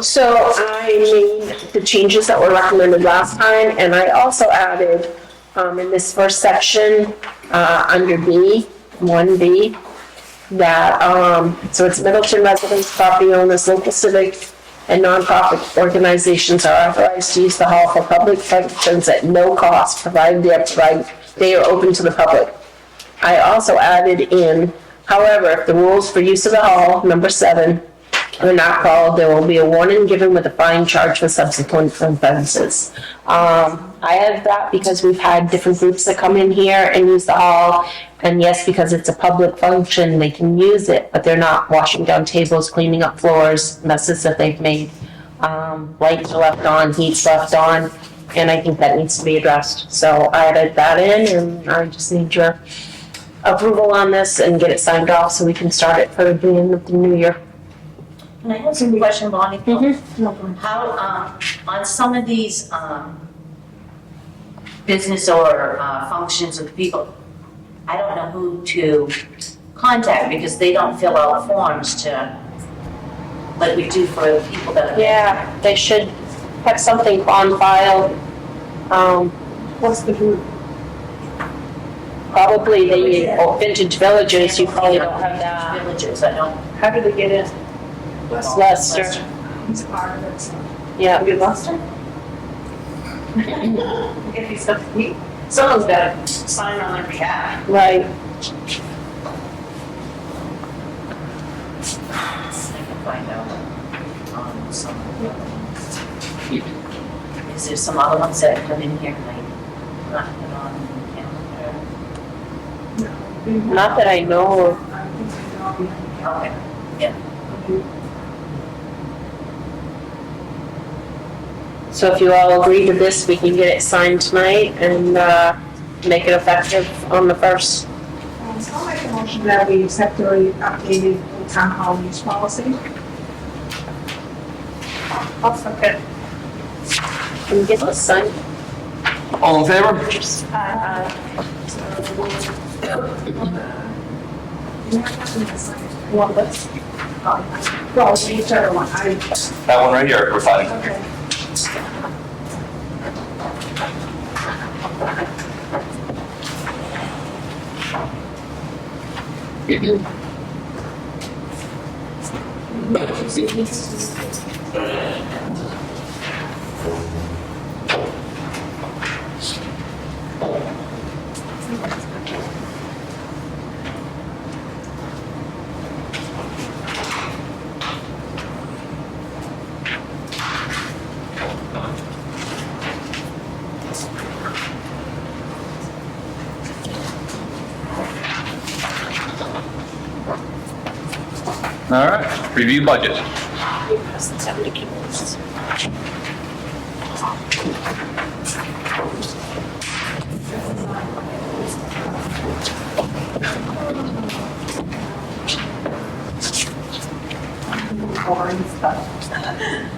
So I made the changes that were recommended last time, and I also added, in this first section, under B, 1B, that, so it's Middleton residents, property owners, local civic, and nonprofit organizations are authorized to use the hall for public functions at no cost, provided they are open to the public. I also added in, however, if the rules for use of the hall, number 7, are not followed, there will be a warning given with a fine charge for subsequent offenses. I added that because we've had different groups that come in here and use the hall, and yes, because it's a public function, they can use it, but they're not washing down tables, cleaning up floors, messes that they've made. Lights are left on, heat's left on, and I think that needs to be addressed. So I added that in, and I just need your approval on this and get it signed off so we can start it for the beginning of the new year. Can I ask you a question, Bonnie? Mm-hmm. How, on some of these, business or, functions of people, I don't know who to contact because they don't fill out forms to, like we do for the people that. Yeah, they should have something on file. What's the group? Probably the Vintage Villages, you probably don't have that. Villages, I don't. How did they get in? Lester. He's part of it, so. Yeah. Good Lester? If he's, someone's got to sign on their behalf. Right. I can find out on some of the other ones. Is there some other ones that come in here and I not put on the calendar? Not that I know of. I think they're all behind the counter. Okay, yeah. So if you all agree to this, we can get it signed tonight and make it effective on the 1st. So I'll make a motion that we accept the updated town hall use policy. I'll second. Can we get this signed? All in favor? Well, let's, well, each other one, That one right here, we're fine. okay. All right, review budget.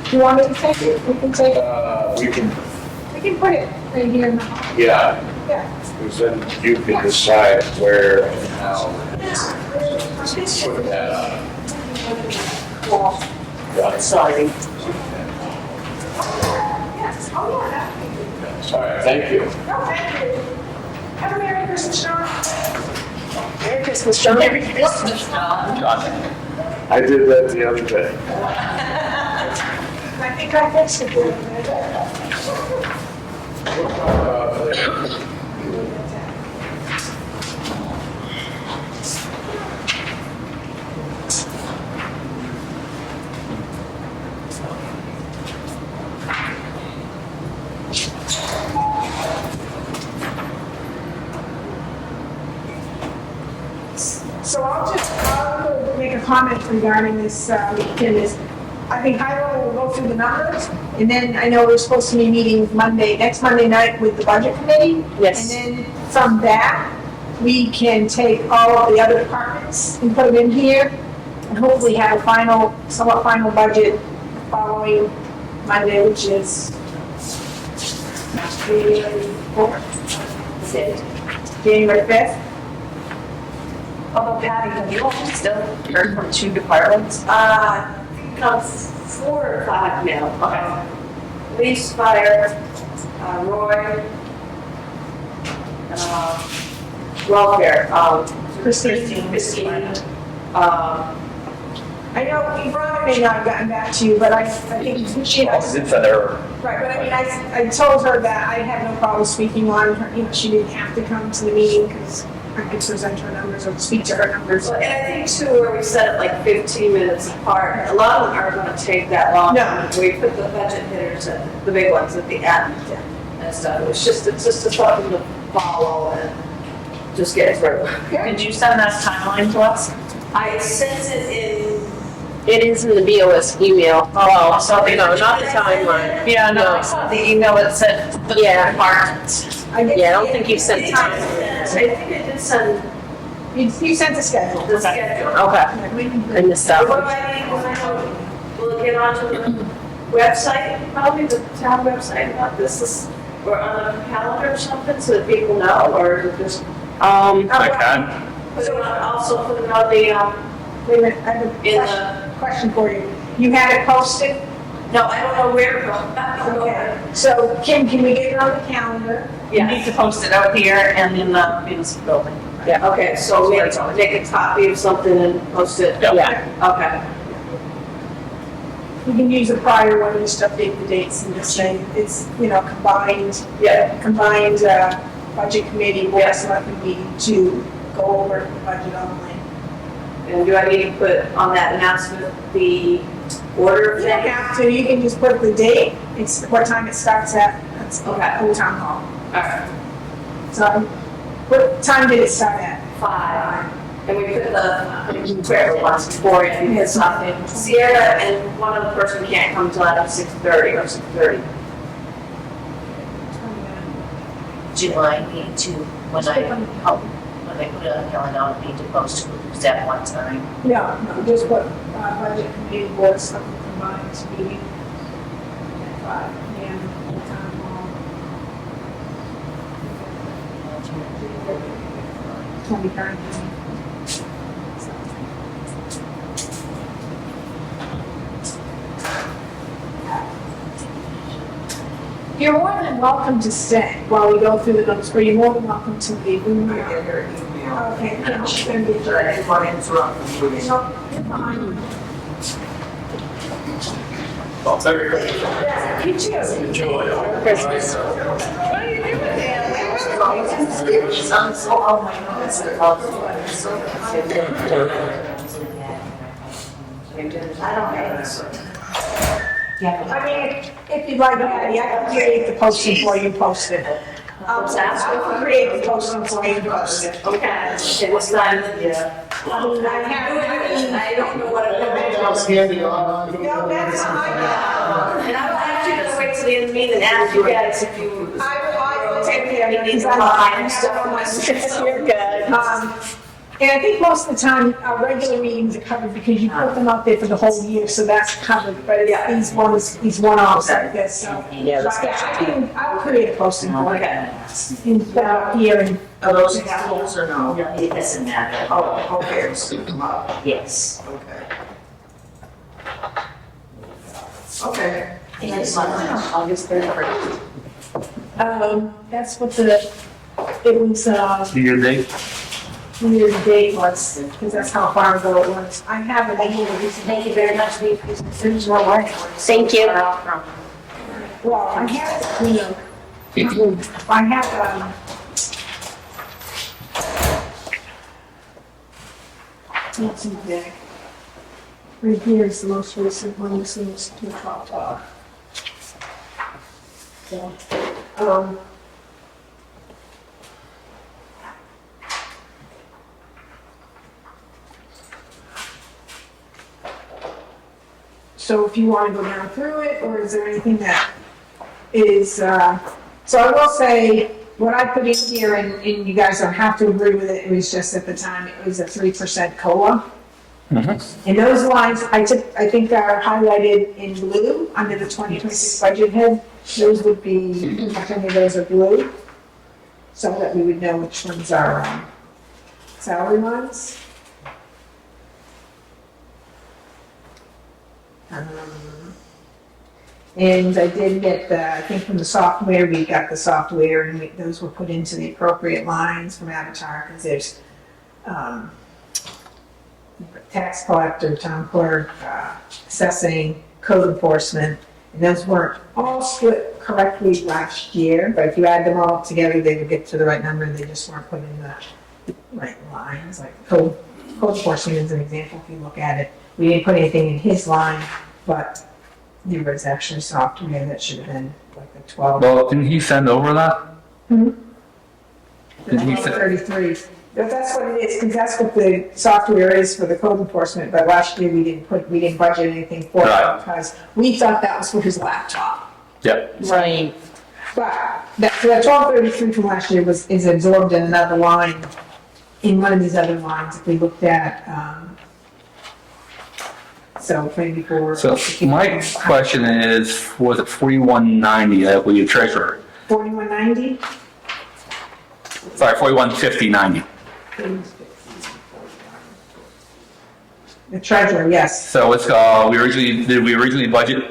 Do you want me to take it? We can take it. We can, We can put it right here in the hall. yeah, Yeah. because then you can decide where and how. Put that up. Yeah. Sorry. Yes. Oh, yeah, that would be good. All right, thank you. No, thank you. Have a Merry Christmas, John. Merry Christmas, John. John. I did that the other day. I think I fixed it. So I'll make a comment regarding this weekend is, I think Hiram will go through the numbers, and then I know we're supposed to be meeting next Monday night with the budget committee. Yes. And then from that, we can take all of the other departments and put them in here, and hopefully have a somewhat final budget following Monday, which is January 4th. January 5th. Although Patty, have you all still heard from 2 departments? About 4 or 5 now. Police, fire, Roy, welfare, Christine. I know Veronica may not have gotten back to you, but I think she has. It's an error. Right, but I mean, I told her that I had no problem speaking on her, she didn't have to come to the meeting because I could present her numbers or speak to her numbers. And I think too, where we set it like 15 minutes apart, a lot of them aren't gonna take that long. No. We put the budget hitters at, the big ones at the end and stuff. It's just a something to follow and just get through. Did you send that timeline to us? I sent it in. It is in the BOS email. Oh, so, no, not the timeline. Yeah, no, I saw the email that said the Yeah. departments. I Yeah, I don't think you sent the I timeline. think I did send You sent the schedule. the schedule. Okay, I missed that What do one. I need when I know, will it get onto the website, probably the town website about this, or on a calendar or something, so that people know, or just, I can. put it on, also put it on the, Wait a minute, I have in a question for you. You had it posted? no, I don't know where to go. Okay. So Kim, can we get it on the calendar? You need to post it out here and in the municipal building. Okay, so we have to take a copy of something and post it? Yeah. Okay. You can use a prior one and just update the dates and just say it's, combined, Yeah. budget committee, board of selectmen meeting to go over the budget only. And do I need to put on that announcement the order of You don't things? have to, you can just put the date, it's what time it starts at, that's Okay. Old Town Hall. Alright, So, what time did it start at? 5. And we put the, where it was before it, because Sierra and one other person can't come till after 6:30 or 6:30. July need to, when I put it on the calendar, I need to post it at one time. No, just put, budget committee, board of selectmen combined meeting at 5 p.m. Old Town Hall. 23rd. You're more than welcome to stay while we go through the notes, or you're more than welcome to leave. We might get her email. Okay, yeah, she's gonna be. I didn't want to interrupt. No, you're fine. Yeah, you too. Enjoy. Christmas. I mean, if you'd like, Patty, I can create the posting for you, post it. I'll create the posting for you. Okay, it's time, yeah. I mean, I don't know what I'm doing. No, that's fine. And I'm actually gonna wait till the end of the meeting and ask you guys if you. I will take care of it. Need to buy and stuff on my system. You're good. And I think most of the time, our regular meetings are covered because you put them out there for the whole year, so that's covered. But it's these one-offs like this, so. Yeah, that's But yeah, I'll create a posting for it. Okay. And put it out here and. Are those apples or no? It doesn't matter. Oh, okay, scoop them up, Yes. okay. Okay. Next month. August 31st. That's what it was, Year to date? year to date was, because that's how far ago it was. I have it, Thank you very much for your presentation. Thank you. well, I have, you know, I have, let's see back. Right here is the most recent one, this is 212. So, so if you want to go down through it, or is there anything that is, so I will say, what I put in here, and you guys don't have to agree with it, it was just at the time, it was a 3% COLA. And those lines, I think are highlighted in blue under the 2026 budget head. Those would be, I think those are blue, so that we would know which ones are salary lines. And I did get I think from the software, we got the software, and those were put into the appropriate lines from Avatar, because there's tax collector, town clerk, assessing, code enforcement, and those weren't all split correctly last year, but if you add them all together, they would get to the right number, and they just weren't put in the right lines, like code enforcement is an example, if you look at it. We didn't put anything in his line, but there was actually software that should have been like the 12. Well, didn't he send over that? The Didn't he say- 33. But that's what it is, because that's what the software is for the code enforcement, but last year we didn't budget anything for it, Right. because we thought that was for his laptop. Yep. Right. But that 1233 from last year is absorbed in another line, in one of these other lines, if we looked at, so maybe for. So my question is, was it 4190 that we treasurer? 4190? Sorry, 415090. The treasurer, yes. So it's, did we originally budget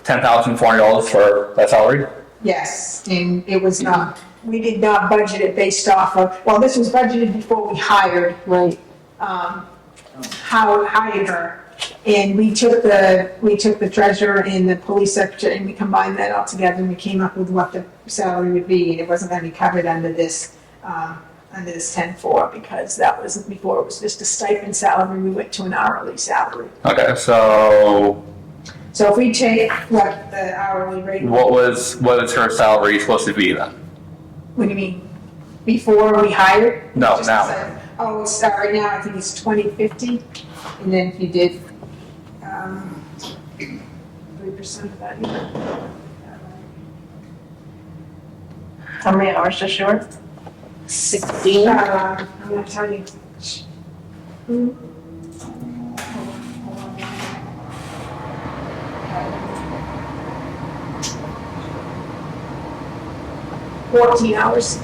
$10,400 for that salary? Yes, and it was not, we did not budget it based off of, well, this was budgeted before we hired, Right. hired her. And we took the treasurer and the police secretary, and we combined that all together, and we came up with what the salary would be, and it wasn't gonna be covered under this 10-4, because that was before, it was just a stipend salary, we went to an hourly salary. Okay, so So if we take what the hourly rate. what was her salary supposed to be then? What do you mean? Before we hired? No, Just now. said- Oh, it's, right now, I think it's 2050, and then if you did, 3% of that, yeah. How many hours does she work? 16. I'm gonna tell you. Hmm. 14 hours.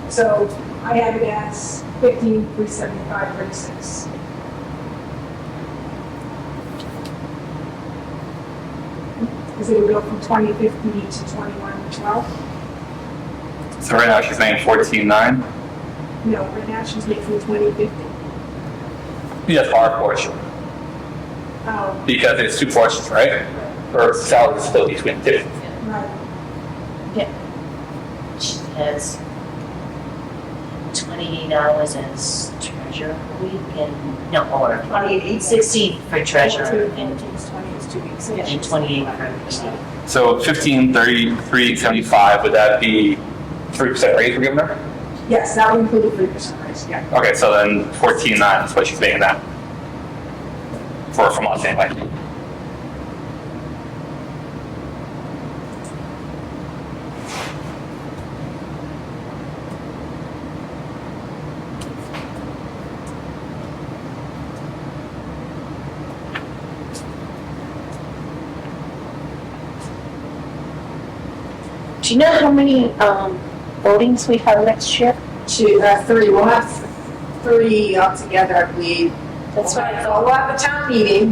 So I have it as 15,375.36. Because it would go from 2050 to 2112. So right now she's making 14.9? No, right now she's making 2050. Yes, for our portion, Oh, because it's two portions, right? Her salary is still between two. right. She has 28 hours as treasurer a week and, no, or 16 for treasurer and 20 is 2 weeks. So, yeah, and 28 for. So 1533.75, would that be 3% raise we're giving her? Yes, that would include a 3% raise, yeah. Okay, so then 14.9 is what she's paying that. From us anyway. Do you know how many, votings we have next year? 3, we'll have 3 altogether, I believe. That's what I So thought. we'll have a town meeting,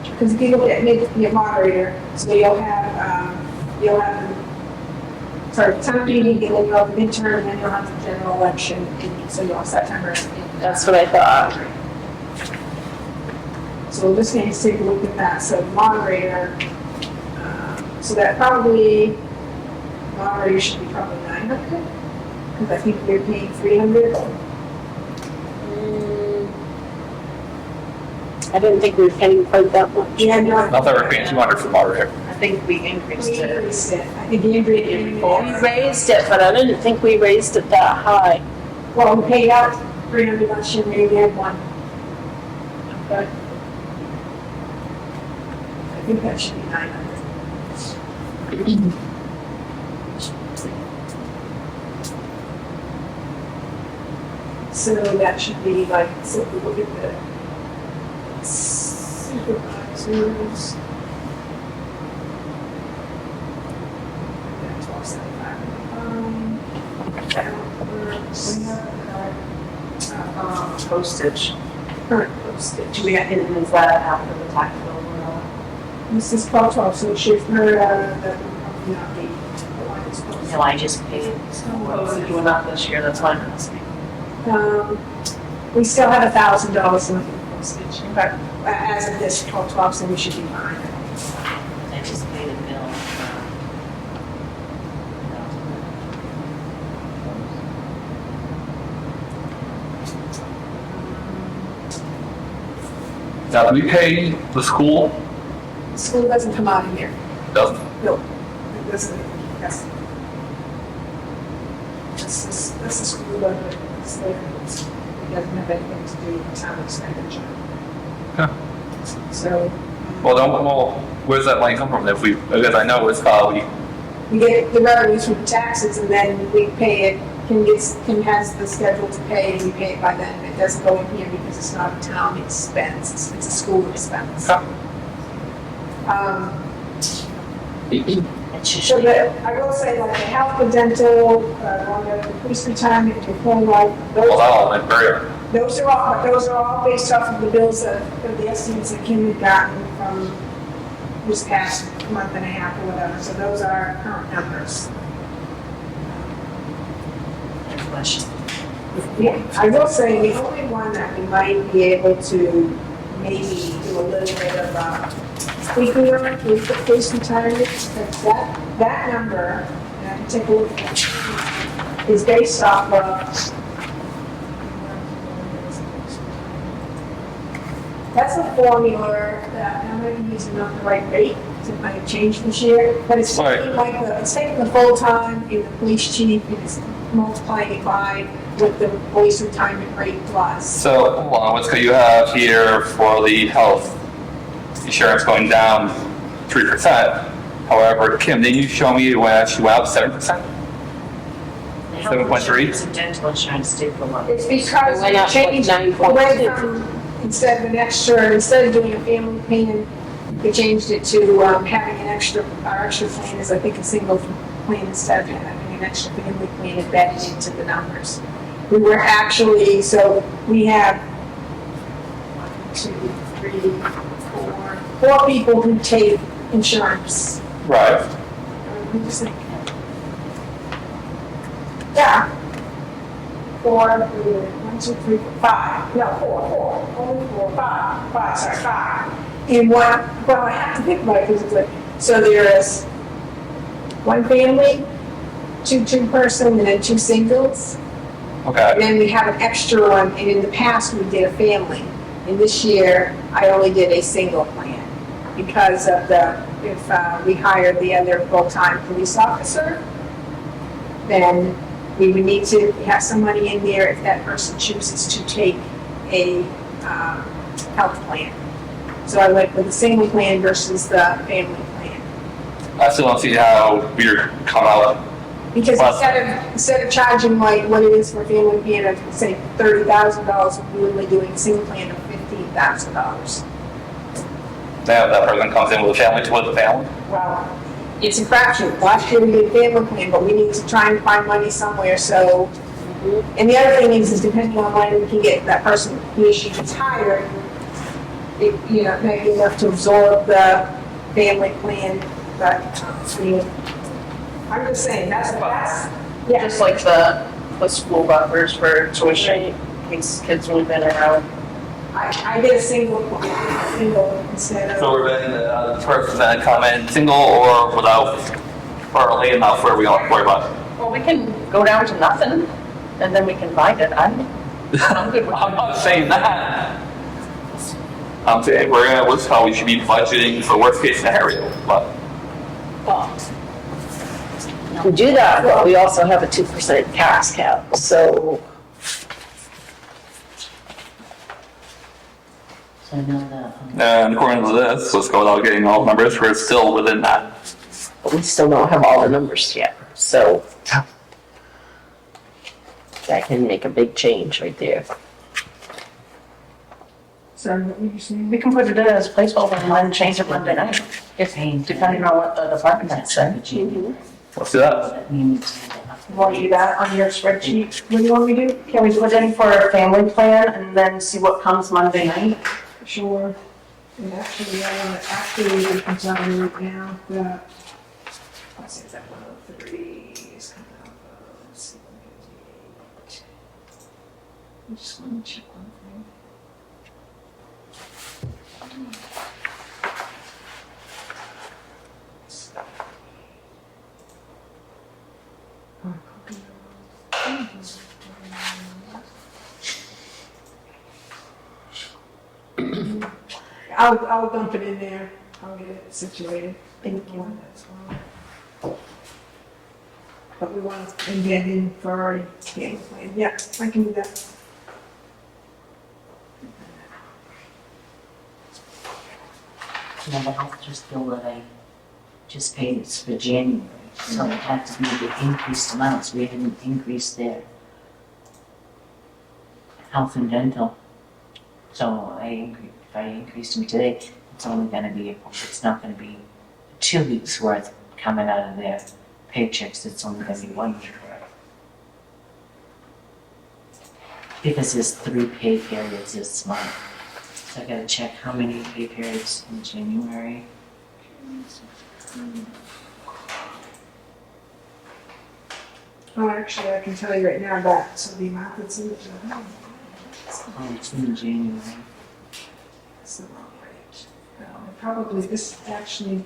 because if you look at your moderator, so you'll have, the town meeting, and then you'll have the midterm, and then you'll have the general election, and so you'll have September. That's what I thought. So we're just going to take a look at that, so moderator, so that probably, moderator should be probably 900, because I think we're paying 300. I didn't think we were paying quite that much. Yeah, no. Not that we're paying 200 for moderator. I think we increased We it. increased it, I think Andrea did. We raised it, but I didn't think we raised it that high. Well, we paid out 300 last year, maybe we had 1. Okay. I think that should be 900. So that should be like, so if we look at the supervisors. 1275. Postage. Current postage. Do we get, is that after the tax bill? This is 1212, so it should, that will probably not be the one that's posted. No, I just paid it. So what was it doing up this year? That's why I'm asking. We still have $1,000 left in postage, but as of this 12/12, so we should be fine. I just paid a bill. Now, do we pay the school? School doesn't come out of here. Doesn't. No, it doesn't, yes. This is school budget, it's there, it doesn't have anything to do with town expenditure. Okay. So, Well, where's that money come from? If we, because I know it's probably, we get the revenues from the taxes and then we pay it, Kim has the schedule to pay and we pay it by then. It doesn't go in here because it's not a town expense, it's a school expense. Okay. It should So be. that, I will say like the health and dental, the police retirement, your full life, well, that all went very, those are all based off of the bills of the estimates that Kim had gotten from this past month and a half or whatever. So those are current numbers. Question. Yeah, I will say the only one that we might be able to maybe do a little bit of tweaking on is the police retirement. Because that number, and I can take a look at it, is based off of. That's a formula that I'm going to be using not the right rate. It might have changed this year, but it's taking it's taking the full time in the police chief and it's multiplying it by what the police retirement rate was. so, hold on, what's you have here for the health insurance going down 3%. However, Kim, didn't you show me when it actually went up 7%? 7.3? Dental insurance stayed the low. It's because It went it up, what, changed, 9.2? went from, instead of doing a family plan, they changed it to having our extra plan is I think a single plan instead of having an extra family plan embedded into the numbers. We were actually, so we have 4 people who take insurance. Right. Let me just think. Yeah. 4, 1, 2, 3, 4, 5. No, 4. Only 4, 5. 5, sorry, 5. And well, I have to think about it because it's like, so there is 1 family, 2 person, and then 2 singles. And Okay. then we have an extra one, and in the past, we did a family. And this year, I only did a single plan because of if we hired the other full-time police officer. then we would need to have some money in there if that person chooses to take a health plan. So I went with the single plan versus the family plan. I still don't see how we're come out. Because Well- instead of charging like what it is for a family plan of, say, $30,000, we're only doing a single plan of $15,000. Now that person comes in with a family, with a family. Well, it's a crapshoot. Last year we did a family plan, but we need to try and find money somewhere, so. And the other thing is depending on when we can get that person, he or she retired, it, you know, may be enough to absorb the family plan, but, I'm just saying, that's, yeah. Just like the school buffers for tuition, in case kids move in or out. I did a single instead of. So we're betting the person that come in single or without, early enough where we don't worry about it. Well, we can go down to nothing, and then we can find it. I'm good with I'm not saying that. I'm saying we're gonna, what's how we should be budgeting for worst case scenario, but. We do that, but we also have a 2% tax cap, so So I know that, And according to this, let's go without getting all the numbers, we're still within that. but we still don't have all the numbers yet, so that can make a big change right there. Sorry, what were you saying? We can put it in as a placeholder and then change it Monday night, if, depending on what the department head said. Let's do that. You want to do that on your spreadsheet? What do you want me to do? Can we put in for a family plan and then see what comes Monday night? Sure. And actually, it comes out right now that, let's see, that 103 is coming out of, let's see, 158. I just want to check one thing. I'll dump it in there. I'll get it situated. Thank you. That's fine. But we want to embed in for our game plan. Yeah, I can do that. you know, the health just bill that I just paid is for January. So it had to be the increased amounts. We didn't increase their health and dental. So if I increased them today, it's only gonna be, it's not gonna be 2 weeks worth coming out of their paychecks, it's only gonna be 1 week worth. Because there's 3 pay periods this month. So I gotta check how many pay periods in January. Oh, actually, I can tell you right now that, so the amount that's in the, Oh, it's in January. that's the wrong rate. Probably this actually.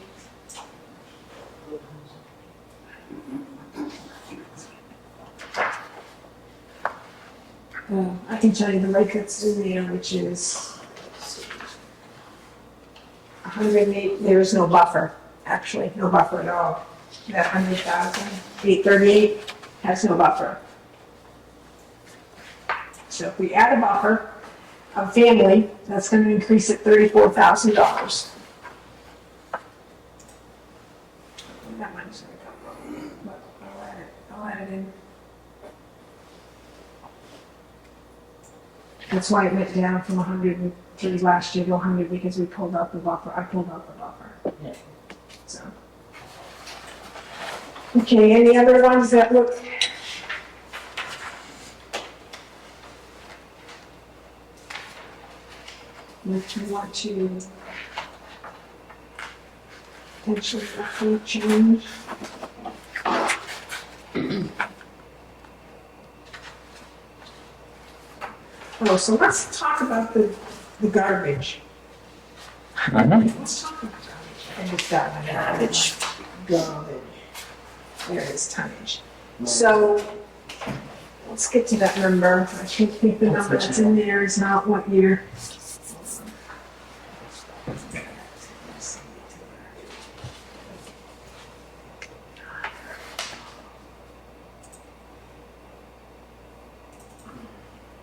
I can tell you the rate that's in there, which is 108, there is no buffer, actually, no buffer at all. That 100,000, 838 has no buffer. So if we add a buffer of family, that's gonna increase it $34,000. That money's gonna come from, but I'll add it in. That's why it went down from 103 last year to 100, because we pulled out the buffer, I pulled out the buffer. Yeah. So. Okay, any other ones that look? Which we want to potentially roughly change. Oh, so let's talk about the garbage. Let's talk about garbage. I just got my garbage. There it is, tonnage. So, let's get to that number. I think the number that's in there is not what you're.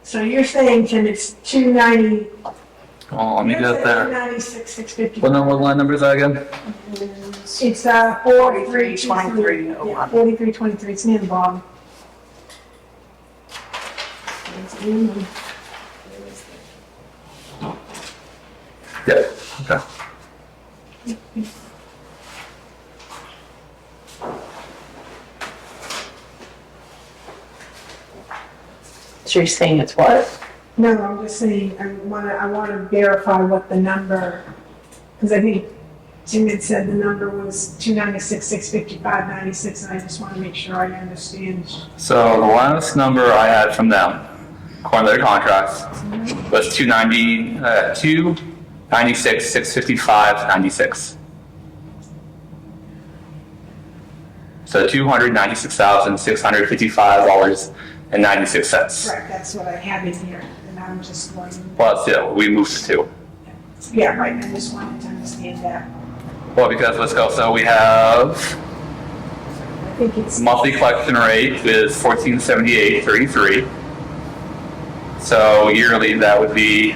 So you're saying, Tim, it's 290. Oh, let me get there. 296, 650. What line number is that again? It's 4323. 4323. Yeah, 4323. It's near the bottom. Yeah, okay. So you're saying it's what? No, I'm just saying, I want to verify what the number, because I think Jim had said the number was 296, 655, 96, and I just want to make sure I understand. So the last number I had from them, according to their contracts, was 296, 655, 96. So $296,655.96. Correct, that's what I have in here, and I'm just wondering. Plus, yeah, we moved to 2. Yeah, right, I just wanted to understand that. Well, because let's go. So we have I think it's, monthly collection rate is $1478.33. So yearly that would be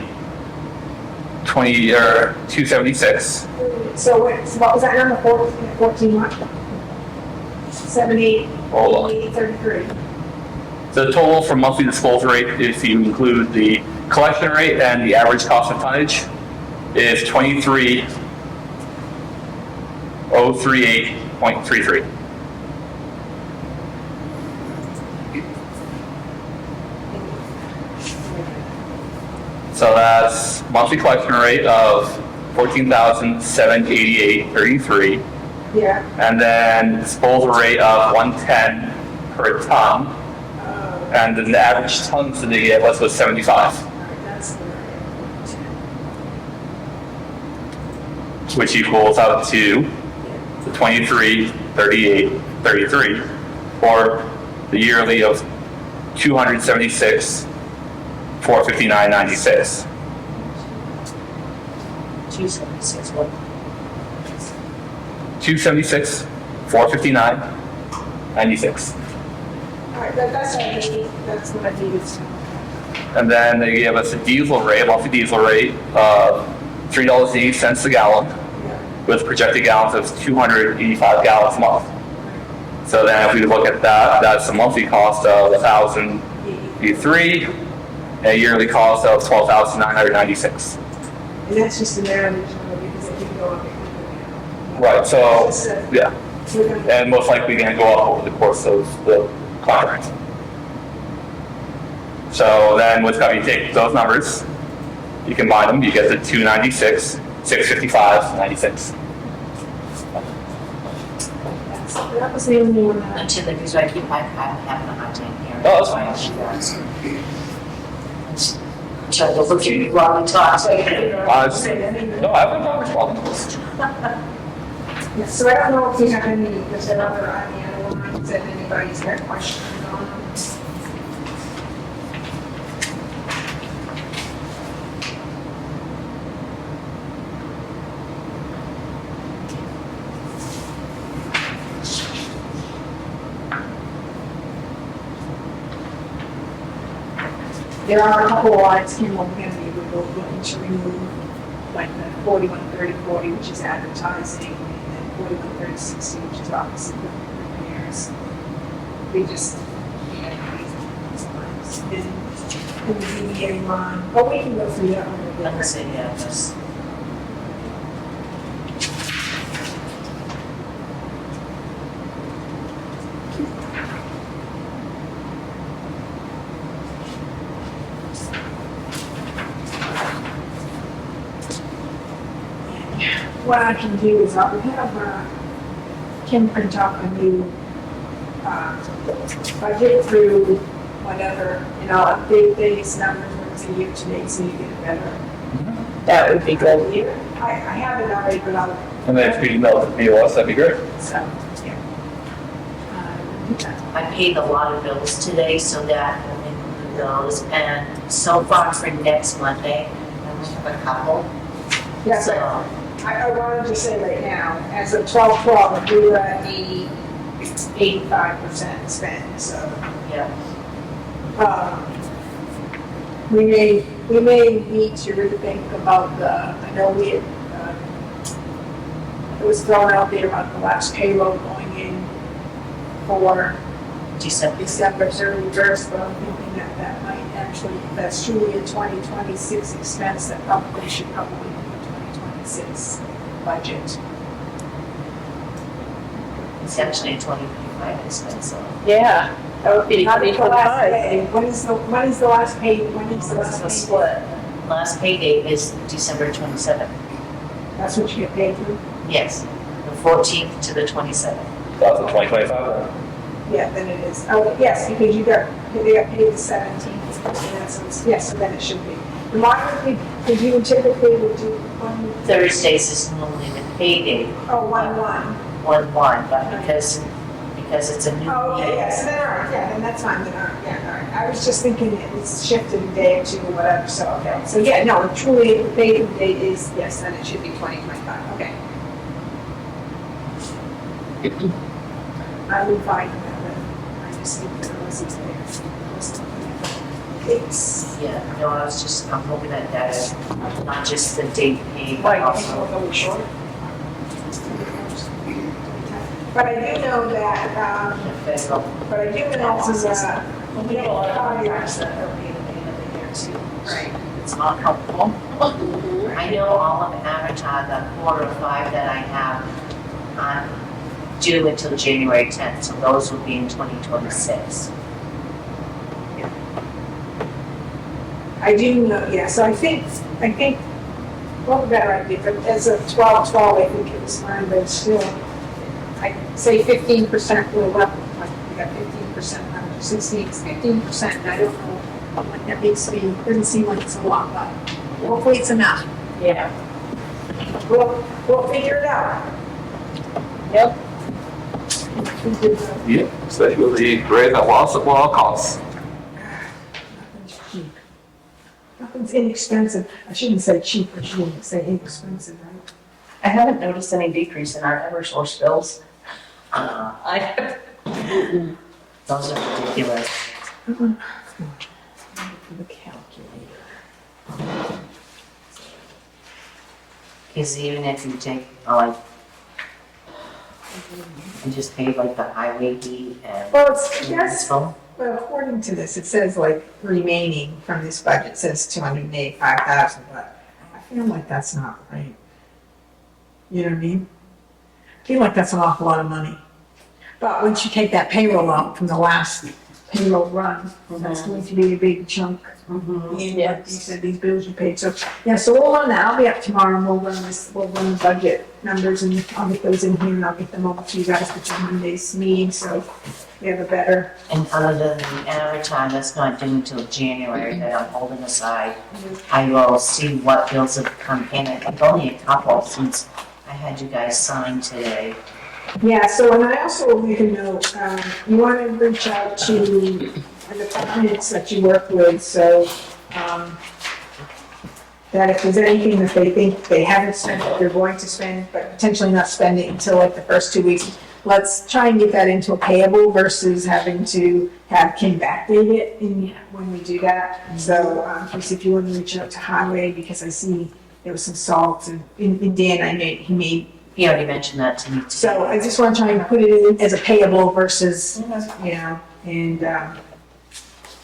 276. so what was that number, 14 what? 78, Hold on. 33. The total for monthly disposal rate, if you include the collection rate and the average cost of tonnage, is $23,038.33. So that's monthly collection rate of $14,788.33, Yeah. and then disposal rate of 110 per ton, and then the average tons that they gave us was 75, That's the which equals out to the 23,38,33, or the yearly of 276,459.96. 276, what? 276,459.96. All right, that's what I need, that's what I needed to know. And then they gave us a diesel rate, monthly diesel rate of $3.80 a gallon, with projected gallons of 285 gallons a month. So then if we look at that, that's a monthly cost of $1,083, and a yearly cost of $12,996. And that's just an average, because it can go up. Right, so, yeah, We're gonna- and most likely gonna go up over the course of the contract. So then what's going to take those numbers, you combine them, you get the 296, 655, 96. That was the only one that. Until the, because I keep, I'm having a hard time hearing. Oh, that's why I should ask. Try to look at me while we talk, so I can. No, I have no problem with this. Yeah, so I don't know if we have any, there's another, any other ones that anybody's got questions on. There are a couple of lines here we're going to be looking to remove, like the 413040, which is advertising, and 413060, which is obviously the repairs. We just, these lines. And the DDA line, but we can go through that one Like I again. said, yeah, just. What I can do is I'll have Kim print out a new budget through whatever, and I'll update these numbers when it's a year to date, so you get a better That would be good. year. I have it already, but I'll, And then if you email it to us, that'd be great. so, yeah. Do that. I paid a lot of bills today, so that will include those. And so far for next Monday, I only have a couple. Yeah, So, but I wanted to say right now, as of 12/12, we were at 85% spent, so. yeah, we may need to rethink about I know we had, it was thrown out there about the last payroll going in for December. December 31st, but I'm thinking that might actually, that's truly a 2026 expense that probably should be in the 2026 budget. It's actually a 2025 expense, so. Yeah, that would be Not the last 2025. pay. When is the last pay, when is the last It's a pay? split. Last pay date is December 27th. That's what you get paid through? Yes, the 14th to the 27th. That's the 2025. Yeah, then it is. Oh, yes, because they got paid the 17th, and so yes, so then it should be. Why would we, because you typically would do one, Thursdays is normally the pay date, oh, 1/1. 1/1, but because it's a new Oh, okay, year. yes, then, all right, yeah, then that's fine, then, all right, yeah, all right. I was just thinking it was shifted a day or two or whatever, so, okay. So, yeah, no, truly, the pay date is, yes, then it should be 2025, okay. I would find that, but I just think that it wasn't there. It's, Yeah, no, I'm looking at that, not just the date paid, but right, also. a little short. But I do know that, the federal. but I do know also that, We have a lot of contracts that are paid at the end of the year too. right. It's not helpful. I know all of Avatar, the quarter of 5 that I have, due until January 10th, so those will be in 2026. I do know, yeah, so I think, well, the better idea, but as of 12/12, I think it was fine, but still, I'd say 15% will up, like, we got 15%, 16, 15%, and I don't know what that makes me, doesn't seem like it's a lot, but hopefully it's enough. Yeah. We'll figure it out. Yep. Yeah, especially with the rate that loss at all costs. Nothing's cheap. Nothing's inexpensive. I shouldn't say cheap, I shouldn't say inexpensive, right? I haven't noticed any decrease in our Eversource bills. Those are ridiculous. For the calculator. Because even if you take, like, you just pay like the highway heat and. Well, it's, yes, municipal. well, according to this, it says like remaining from this budget says 285,000, but I feel like that's not right. You know what I mean? I feel like that's an awful lot of money. But once you take that payroll out from the last payroll run, that's going to be a big chunk. And like you said, these bills you paid, so, yeah, so we'll run that, I'll be up tomorrow and we'll run the budget numbers and I'll get those in here and I'll get them over to you guys for Monday's meeting, so we have a better. And other than the Avatar, that's not due until January that I'm holding aside. I will see what bills have come in. I think only a couple since I had you guys sign today. Yeah, so, and I also will make a note, you want to reach out to the departments that you work with, so, that if there's anything that they think they haven't spent, that they're going to spend, but potentially not spend it until like the first 2 weeks, let's try and get that into a payable versus having to have Kim backdate it when we do that. So, if you want to reach out to Highway, because I see there was some salt, and in Dan, He already mentioned that to me too. so I just want to try and put it in as a payable versus, and,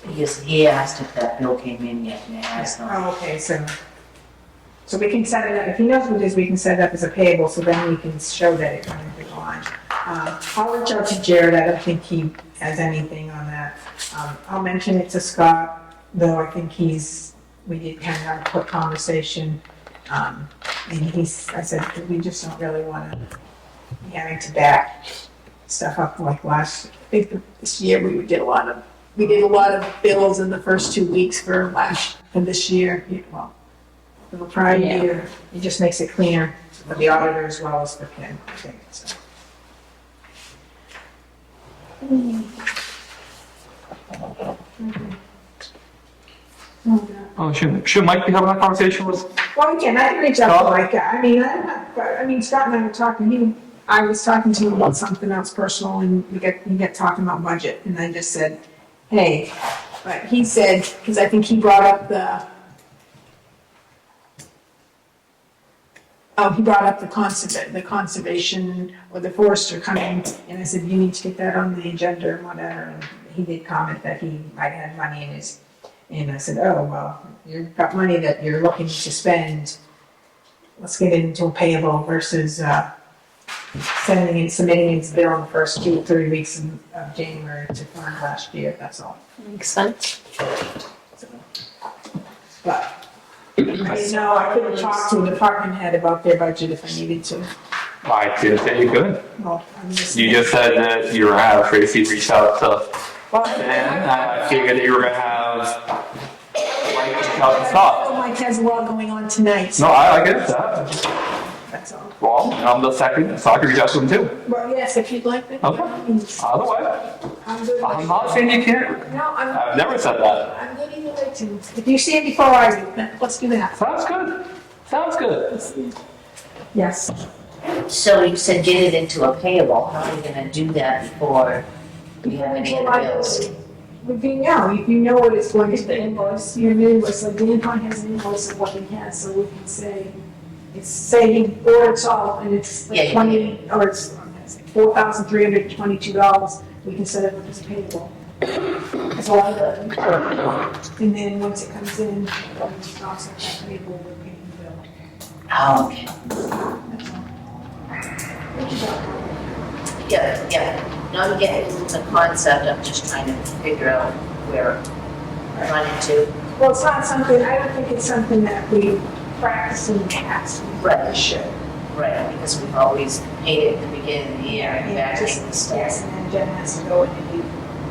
Because he asked if that bill came in yet, and it has not. oh, okay, so we can set it up, if he knows what it is, we can set it up as a payable, so then we can show that it went to the line. I'll reach out to Jared, I don't think he has anything on that. I'll mention it to Scott, though I think we did kind of have a quick conversation. And I said, we just don't really want to be having to back stuff up like I think this year we did a lot of bills in the first 2 weeks for this year, well, for the prior year. It just makes it cleaner for the auditor as well as for Ken, I think, so. Oh, should Mike be having that conversation with? Well, again, I can reach out to Mike, Scott and I were talking, I was talking to him about something else personal, and we get talking about budget, and I just said, hey, But he said, because I think he brought up the conservation or the forester coming, and I said, you need to get that on the agenda and whatever, and he did comment that he might have money in his, and I said, oh, well, you've got money that you're looking to spend, let's get it into a payable versus, submitting its bill in the first 2 or 3 weeks of January to fund last year, that's all. Makes sense. But, I couldn't talk to a department head about their budget if I needed to. I didn't say you could. Well, I'm just. You just said that you were gonna have Tracy reach out to Well, Ben. I figured that you were gonna have Mike reach out to Oh, Scott. Mike has a lot going on tonight, No, so I get that. that's all. Well, I'm the second, so I can reach out to him too. Well, yes, if you'd like me. Okay. Either way, I'm good. I'm not saying you can't. No, I've never said that. I'm good either way too. If you see it before I do, then let's do that. Sounds good. Sounds good. Yes. So you said get it into a payable, how are you gonna do that before you have any of the bills? If you know what it's going to be, invoice, your invoice, like Dan has an invoice of what he has, so we can say, say he ordered salt and it's Yeah, like yeah, 20, or it's $4,322, we can set it up as a payable. That's all I do. And then once it comes in, we just offset that payable with paying the bill. Oh, okay. That's all. Yeah. No, I'm getting the concept, I'm just trying to figure out where I'm running to. Well, it's not something, I don't think it's something that we practice in the past. Right. We should. Right, because we've always paid it at the beginning of the year and Yeah, back just- in the stuff. Yes, and then Jen has to go in and do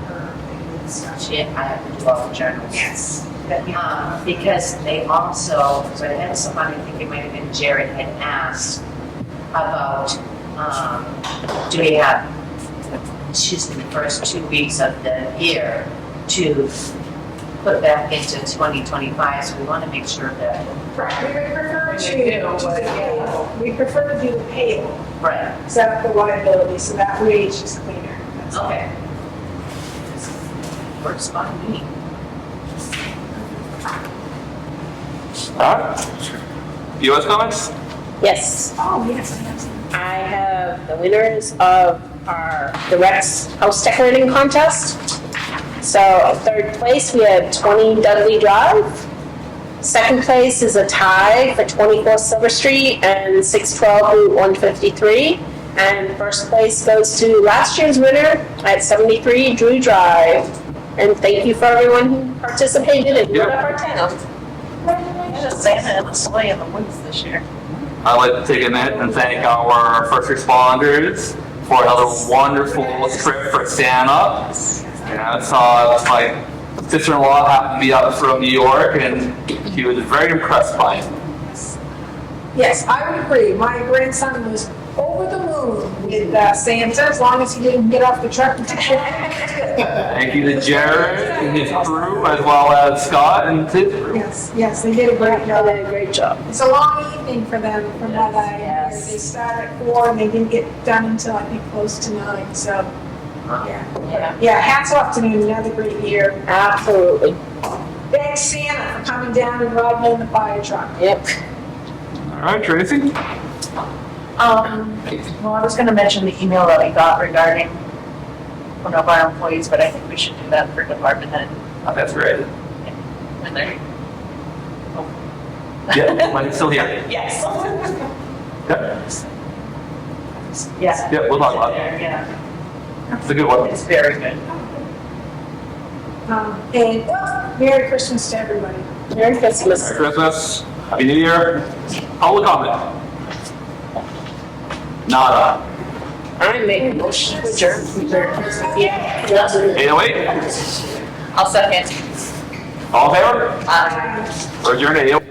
her thing and stuff. She, I have to do all the journals. Yes. Because they also, so I had someone, I think it might have been Jared, had asked about, do we have, the first 2 weeks of the year to put back into 2025, so we want to make sure that, Right, we would prefer to do the payable. We prefer to do the payable, right, set up the liability, so that way it's just cleaner. That's all. okay. Works fine with me. Alright. US comments? Yes, Oh, yes, I have some. I have the winners of the Rex House Decorating Contest. So third place, we had 20 Dudley Drive. Second place is a tie for 24 Silver Street and 612 Route 153. And first place goes to last year's winner at 73 Drew Drive. And thank you for everyone who participated and lit up our town. Just Santa and the sleigh in the woods this year. I'd like to take a minute and thank our first responders for another wonderful trip for Santa. You know, my sister-in-law happened to be up from New York and she was very impressed by it. Yes, I would agree. My grandson was over the moon with Santa, as long as he didn't get off the truck and take it. Thank you to Jared and his crew, as well as Scott and his crew. Yes, they did a great job. They did a great job. It's a long evening for them, from what I hear. Yes. They start at 4 and they didn't get done until I think close to 9, so, yeah. Yeah, hats off to them, another great year. Absolutely. Thanks Santa for coming down and riding in the fire truck. Yep. All right, Tracy? Well, I was gonna mention the email that I got regarding one of our employees, but I think we should do that for department head. Oh, that's great. When they're, Yeah, Mike's still here. yes. Yep, Yeah. yep, we'll talk about it. Yeah, It's a good one. it's very good. And, well, Merry Christmas to everybody. Merry Christmas. Merry Christmas, Happy New Year. Public comment? Nada. I make a motion to adjourn. Yeah. 808? I'll second. All in favor? Aye. We're adjourned at 808.